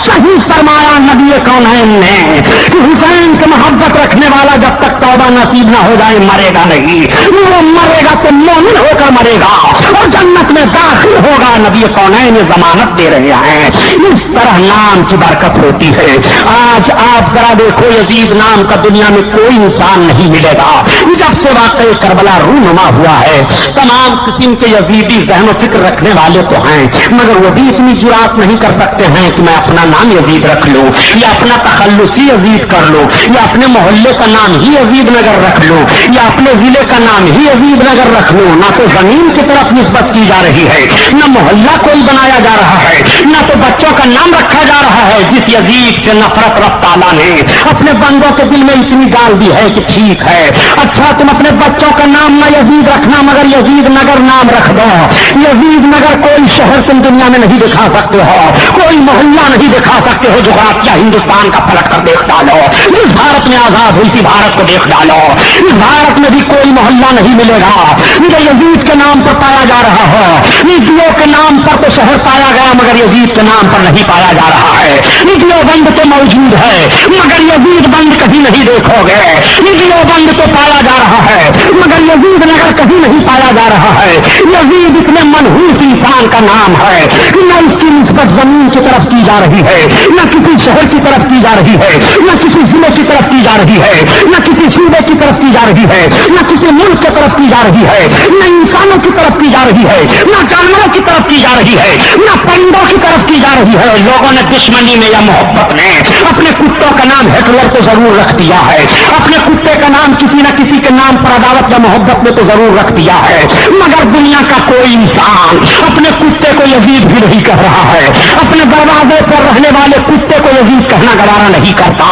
صحیح فرمایا نبی کونین نے کہ حسین سے محبت رکھنے والا جب تک توبہ نصیب نہ ہو جائے مرے گا نہیں. وہ مرے گا تو مومن ہو کر مرے گا اور جنت میں داخل ہوگا. نبی کونین یہ ضمانت دے رہے ہیں. اس طرح نام کی برکت ہوتی ہے. آج آپ ذرا دیکھو یزید نام کا دنیا میں کوئی انسان نہیں ملے گا. جب سے واقعہ کربلا رونما ہوا ہے تمام قسم کے یزیدی ذہن و فکر رکھنے والے تو ہیں مگر وہ بھی اتنی جرات نہیں کر سکتے ہیں کہ میں اپنا نام یزید رکھ لوں یا اپنا تخلصی یزید کر لوں یا اپنے محلے کا نام ہی یزید نگر رکھ لوں یا اپنے ضلع کا نام ہی یزید نگر رکھ لوں. نہ تو زمین کی طرف نسبت کی جا رہی ہے, نہ محلہ کوئی بنایا جا رہا ہے, نہ تو بچوں کا نام رکھا جا رہا ہے. جس یزید سے نفرت رب تعالیٰ نے اپنے بندوں کے دل میں اتنی ڈال دی ہے کہ ٹھیک ہے اچھا تم اپنے بچوں کا نام نہ یزید رکھنا مگر یزید نگر نام رکھ دو. یزید نگر کوئی شہر تم دنیا میں نہیں دکھا سکتے ہو, کوئی محلہ نہیں دکھا سکتے ہو. جغرافیہ ہندوستان کا پلٹ کر دیکھ ڈالو, جس بھارت میں آزاد ہوئی سی بھارت کو دیکھ ڈالو, اس بھارت میں بھی کوئی محلہ نہیں ملے گا جو یزید کے نام پر پایا جا رہا ہو. دیو کے نام پر تو شہر پایا گیا مگر یزید کے نام پر نہیں پایا جا رہا ہے. دیو بند تو موجود ہے مگر یزید بند کہیں نہیں دیکھو گے. دیو بند تو پایا جا رہا ہے مگر یزید نگر کہیں نہیں پایا جا رہا ہے. یزید اتنے منحوس انسان کا نام ہے کہ نہ اس کی نسبت زمین کی طرف کی جا رہی ہے, نہ کسی شہر کی طرف کی جا رہی ہے, نہ کسی ضلع کی طرف کی جا رہی ہے, نہ کسی صوبے کی طرف کی جا رہی ہے, نہ کسی ملک کی طرف کی جا رہی ہے, نہ انسانوں کی طرف کی جا رہی ہے, نہ جانوروں کی طرف کی جا رہی ہے, نہ پرندوں کی طرف کی جا رہی ہے. لوگوں نے دشمنی میں یا محبت میں اپنے کتوں کا نام ہٹلر کو ضرور رکھ دیا ہے, اپنے کتے کا نام کسی نہ کسی کے نام پر عداوت یا محبت میں تو ضرور رکھ دیا ہے مگر دنیا کا کوئی انسان اپنے کتے کو یزید بھی نہیں کہہ رہا ہے. اپنے دروازے پر رہنے والے کتے کو یزید کہنا گوارا نہیں کرتا.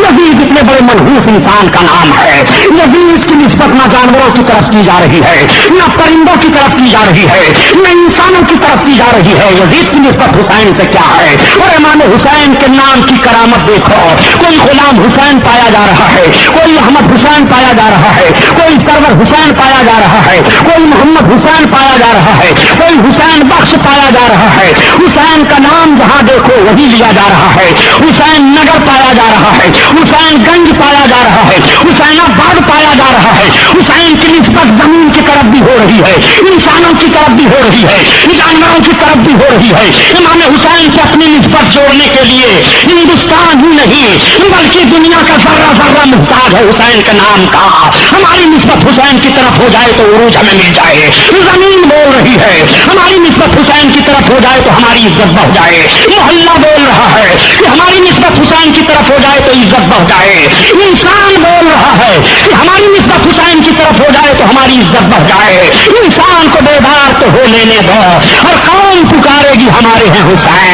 یزید اتنے بڑے منحوس انسان کا نام ہے. یزید کی نسبت نہ جانوروں کی طرف کی جا رہی ہے, نہ پرندوں کی طرف کی جا رہی ہے, نہ انسانوں کی طرف کی جا رہی ہے. یزید کی نسبت حسین سے کیا ہے. اور امام حسین کے نام کی کرامت دیکھو, کوئی غلام حسین پایا جا رہا ہے, کوئی احمد حسین پایا جا رہا ہے, کوئی سرور حسین پایا جا رہا ہے, کوئی محمد حسین پایا جا رہا ہے, کوئی حسین بخش پایا جا رہا ہے. حسین کا نام جہاں دیکھو وہی لیا جا رہا ہے. حسین نگر پایا جا رہا ہے, حسین گنج پایا جا رہا ہے, حسین آباد پایا جا رہا ہے. حسین کی نسبت زمین کی طرف بھی ہو رہی ہے, انسانوں کی طرف بھی ہو رہی ہے, جانوروں کی طرف بھی ہو رہی ہے. امام حسین سے اپنی نسبت جوڑنے کے لیے ہندوستان ہی نہیں بلکہ دنیا کا ذرہ ذرہ محتاج ہے حسین کے نام کا. ہماری نسبت حسین کی طرف ہو جائے تو عروج ہمیں مل جائے. زمین بول رہی ہے ہماری نسبت حسین کی طرف ہو جائے تو ہماری عزت بڑھ جائے. محلہ بول رہا ہے کہ ہماری نسبت حسین کی طرف ہو جائے تو عزت بڑھ جائے. انسان بول رہا ہے کہ ہماری نسبت حسین کی طرف ہو جائے تو ہماری عزت بڑھ جائے. انسان کو بیدار تو ہو لینے دو اور کون پکارے گی ہمارے ہیں حسین.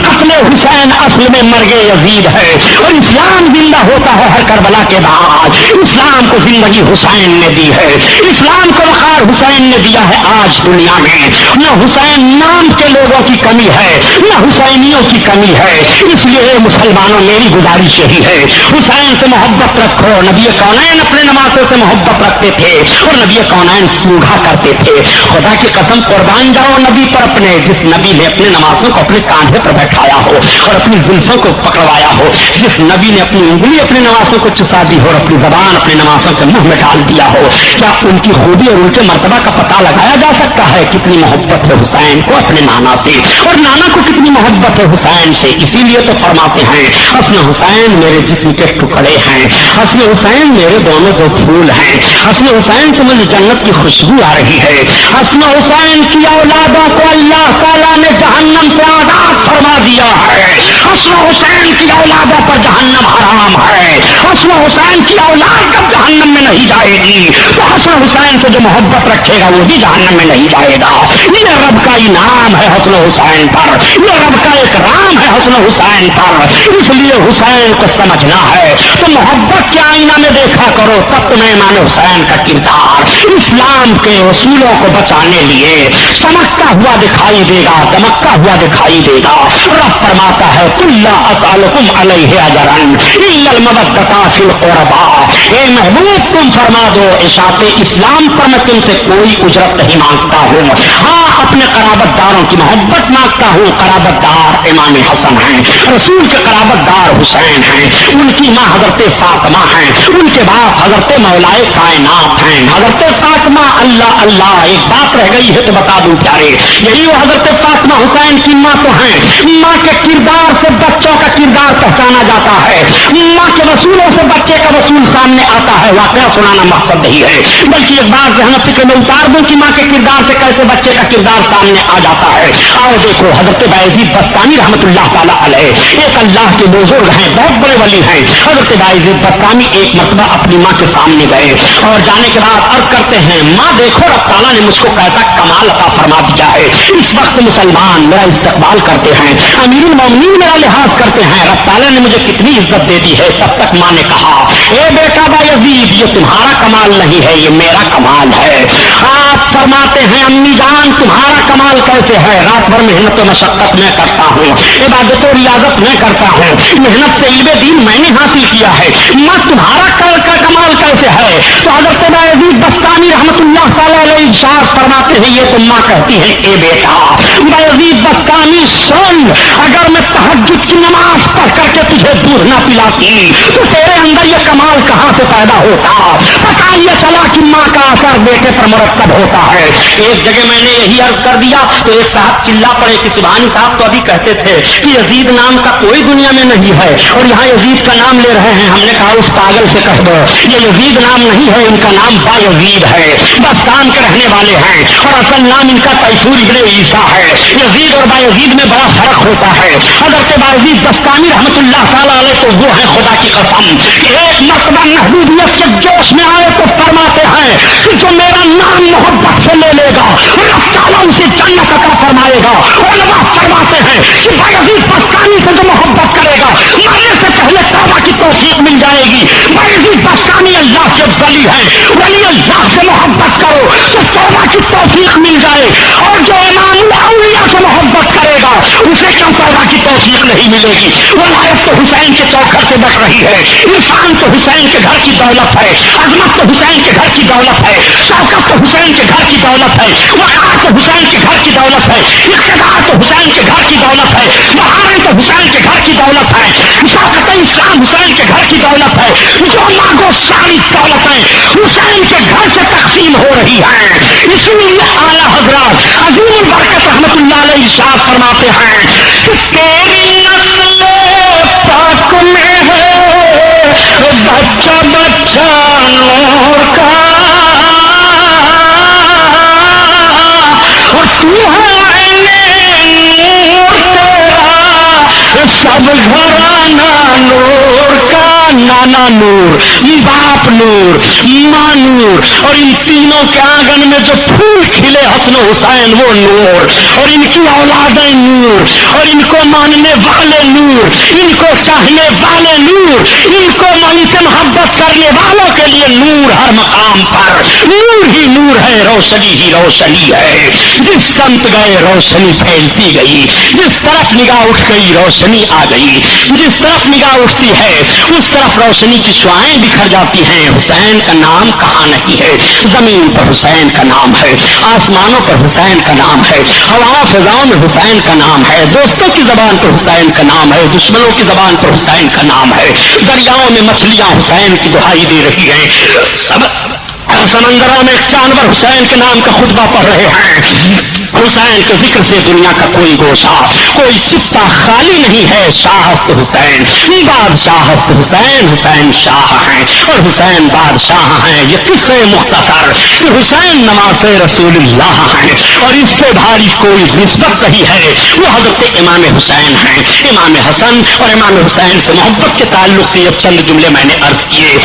قتل حسین اصل میں مرگ یزید ہے اور اسلام زندہ ہوتا ہے ہر کربلا کے بعد. اسلام کو زندگی حسین نے دی ہے, اسلام کو وقار حسین نے دیا ہے. آج دنیا میں نہ حسین نام کے لوگوں کی کمی ہے نہ حسینیوں کی کمی ہے. اس لیے مسلمانوں میری گزارش یہی ہے حسین سے محبت رکھو. نبی کونین اپنے نمازوں سے محبت رکھتے تھے اور نبی کونین سوگا کرتے تھے. خدا کی قسم قربان جاؤ نبی پر اپنے, جس نبی نے اپنے نمازوں کو اپنے کاندھے پر بیٹھایا ہو اور اپنی زلفوں کو پکڑوایا ہو, جس نبی نے اپنی انگلی اپنے نمازوں کو چسا دی ہو اور اپنی زبان اپنے نمازوں کے منہ میں ڈال دیا ہو, کیا ان کی خوبی اور ان کے مرتبہ کا پتہ لگایا جا سکتا ہے؟ کتنی محبت ہے حسین کو اپنے نانا سے اور نانا کو کتنی محبت ہے حسین سے. اسی لیے تو فرماتے ہیں حسن حسین میرے جسم کے ٹکڑے ہیں, حسن حسین میرے دونوں دو پھول ہیں, حسن حسین سے مجھے جنت کی خوشبو آ رہی ہے. حسن حسین کی اولادوں کو اللہ تعالیٰ نے جہنم سے آزاد فرما دیا ہے. حسن حسین کی اولادوں پر جہنم حرام ہے. حسن حسین کی اولاد جب جہنم میں نہیں جائے گی تو حسن حسین سے جو محبت رکھے گا وہ بھی جہنم میں نہیں جائے گا. یہ رب کا انعام ہے حسن حسین پر, یہ رب کا اکرام ہے حسن حسین پر. اس لیے حسین کو سمجھنا ہے تو محبت کے آئینہ میں دیکھا کرو, تب تمہیں امام حسین کا کردار اسلام کے اصولوں کو بچانے لیے چمکتا ہوا دکھائی دے گا, دمکتا ہوا دکھائی دے گا. رب فرماتا ہے لا اسالکم علیہ اجرا الا المودۃ فی القربى. اے محبوب تم فرما دو اشاعت اسلام پر میں تم سے کوئی اجرت نہیں مانگتا ہوں, ہاں اپنے قرابت قرابت داروں کی محبت مانگتا ہوں. قرابت دار امام حسن ہیں, رسول کے قرابت دار حسین ہیں, ان کی ماں حضرت فاطمہ ہیں, ان کے باپ حضرت مولائے کائنات ہیں. حضرت فاطمہ اللہ اللہ, ایک بات رہ گئی ہے تو بتا دوں پیارے, یہی وہ حضرت فاطمہ حسین کی ماں تو ہیں. ماں کے کردار سے بچوں کا کردار پہچانا جاتا ہے, ماں کے وصولوں سے بچے کا وصول سامنے آتا ہے. واقعہ سنانا مقصد نہیں ہے, بلکہ ایک بات ذہن فکر میں اتار دوں کہ ماں کے کردار سے کیسے بچے کا کردار سامنے آ جاتا ہے. آؤ دیکھو, حضرت بایزید بستامی رحمت اللہ تعالیٰ علیہ ایک اللہ کے بزرگ ہیں, بہت بڑے ولی ہیں. حضرت بایزید بستامی ایک مرتبہ اپنی ماں کے سامنے گئے اور جانے کے بعد عرض کرتے ہیں, ماں دیکھو رب تعالیٰ نے مجھ کو کیسا کمال عطا فرما دیا ہے. اس وقت مسلمان میرا استقبال کرتے ہیں, امیر المومنین میرا لحاظ کرتے ہیں, رب تعالیٰ نے مجھے کتنی عزت دے دی ہے. تب تک ماں نے کہا, اے بیٹا بایزید, یہ تمہارا کمال نہیں ہے, یہ میرا کمال ہے. آپ فرماتے ہیں, امی جان تمہارا کمال کیسے ہے؟ رات بھر محنت و مشقت میں کرتا ہوں, عبادت و ریاضت میں کرتا ہوں, محنت سے علم دین میں نے حاصل کیا ہے. ماں تمہارا کمال کیسے ہے؟ تو حضرت بایزید بستانی رحمت اللہ تعالیٰ علیہ ارشاد فرماتے ہیں, یہ تو ماں کہتی ہے, اے بیٹا بایزید بستانی سن, اگر میں تہجد کی نماز پڑھ کر کے تجھے دودھ نہ پلاتی تو تیرے اندر یہ کمال کہاں سے پیدا ہوتا؟ پتا یہ چلا کہ ماں کا اثر بیٹے پر مرتب ہوتا ہے. ایک جگہ میں نے یہی عرض کر دیا تو ایک صاحب چلا پڑے کہ سبحانی صاحب تو ابھی کہتے تھے کہ یزید نام کا کوئی دنیا میں نہیں ہے اور یہاں یزید کا نام لے رہے ہیں. ہم نے کہا اس پاگل سے کہہ دو, یہ یزید نام نہیں ہے, ان کا نام بایزید ہے, بستان کے رہنے والے ہیں اور اصل نام ان کا تیسور ابن عیسیٰ ہے. یزید اور بایزید میں بڑا فرق ہوتا ہے. حضرت بایزید بستانی رحمت اللہ تعالیٰ علیہ تو وہ ہے خدا کی قسم کہ ایک مرتبہ محبوبیت کے جوش میں آئے تو فرماتے ہیں کہ جو میرا نام محبت سے لے لے گا رب تعالیٰ اسے جنت عطا فرمائے گا. علماء فرماتے ہیں کہ بایزید بستانی سے جو محبت کرے گا مرنے سے پہلے توبہ کی توفیق مل جائے گی. بایزید بستانی اللہ کے ولی ہیں, ولی اللہ سے محبت کرو تو توبہ کی توفیق مل جائے, اور جو امام الاولیاء سے محبت کرے گا اسے کیوں توبہ کی توفیق نہیں ملے گی؟ ولایت تو حسین کے چوکھر سے بڑھ رہی ہے, عرفان تو حسین کے گھر کی دولت ہے, عظمت تو حسین کے گھر کی دولت ہے, شوکت تو حسین کے گھر کی دولت ہے, وقار تو حسین کے گھر کی دولت ہے, اقتدار تو حسین کے گھر کی دولت ہے, بہاریں تو حسین کے گھر کی دولت ہے, شوکت اسلام حسین کے گھر کی دولت ہے. جو مانگو ساری دولتیں حسین کے گھر سے تقسیم ہو رہی ہیں. اسی لیے اعلیٰ حضرات عظیم البرکت رحمت اللہ علیہ ارشاد فرماتے ہیں کہ تیری نسل پاک میں ہے بچہ بچہ نور کا, اور تو ہے نور تیرا سب گھرانہ نور کا. نانا نور, باپ نور, ماں نور, اور ان تینوں کے آنگن میں جو پھول کھلے حسن و حسین وہ نور, اور ان کی اولادیں نور, اور ان کو ماننے والے نور, ان کو چاہنے والے نور, ان کو مالی سے محبت کرنے والوں کے لیے نور ہر مقام پر. نور ہی نور ہے, روشنی ہی روشنی ہے. جس سمت گئے روشنی پھیلتی گئی, جس طرف نگاہ اٹھ گئی روشنی آ گئی, جس طرف نگاہ اٹھتی ہے اس طرف روشنی کی شعائیں بکھر جاتی ہیں. حسین کا نام کہاں نہیں ہے؟ زمین پر حسین کا نام ہے, آسمانوں پر حسین کا نام ہے, ہواؤں فضاؤں میں حسین کا نام ہے, دوستوں کی زبان پر حسین کا نام ہے, دشمنوں کی زبان پر حسین کا نام ہے, دریاؤں میں مچھلیاں حسین کی دہائی دے رہی ہیں, سمندروں میں جانور حسین کے نام کا خطبہ پڑھ رہے ہیں. حسین کے ذکر سے دنیا کا کوئی گوشہ, کوئی چپا خالی نہیں ہے. شاہست حسین, بادشاہست حسین, حسین شاہ ہیں اور حسین بادشاہ ہیں. یہ قصے مختصر کہ حسین نواز رسول اللہ ہیں, اور اس سے بھاری کوئی نسبت نہیں ہے وہ حضرت امام حسین ہیں. امام حسن اور امام حسین سے محبت کے تعلق سے یہ چند جملے میں نے عرض کیے.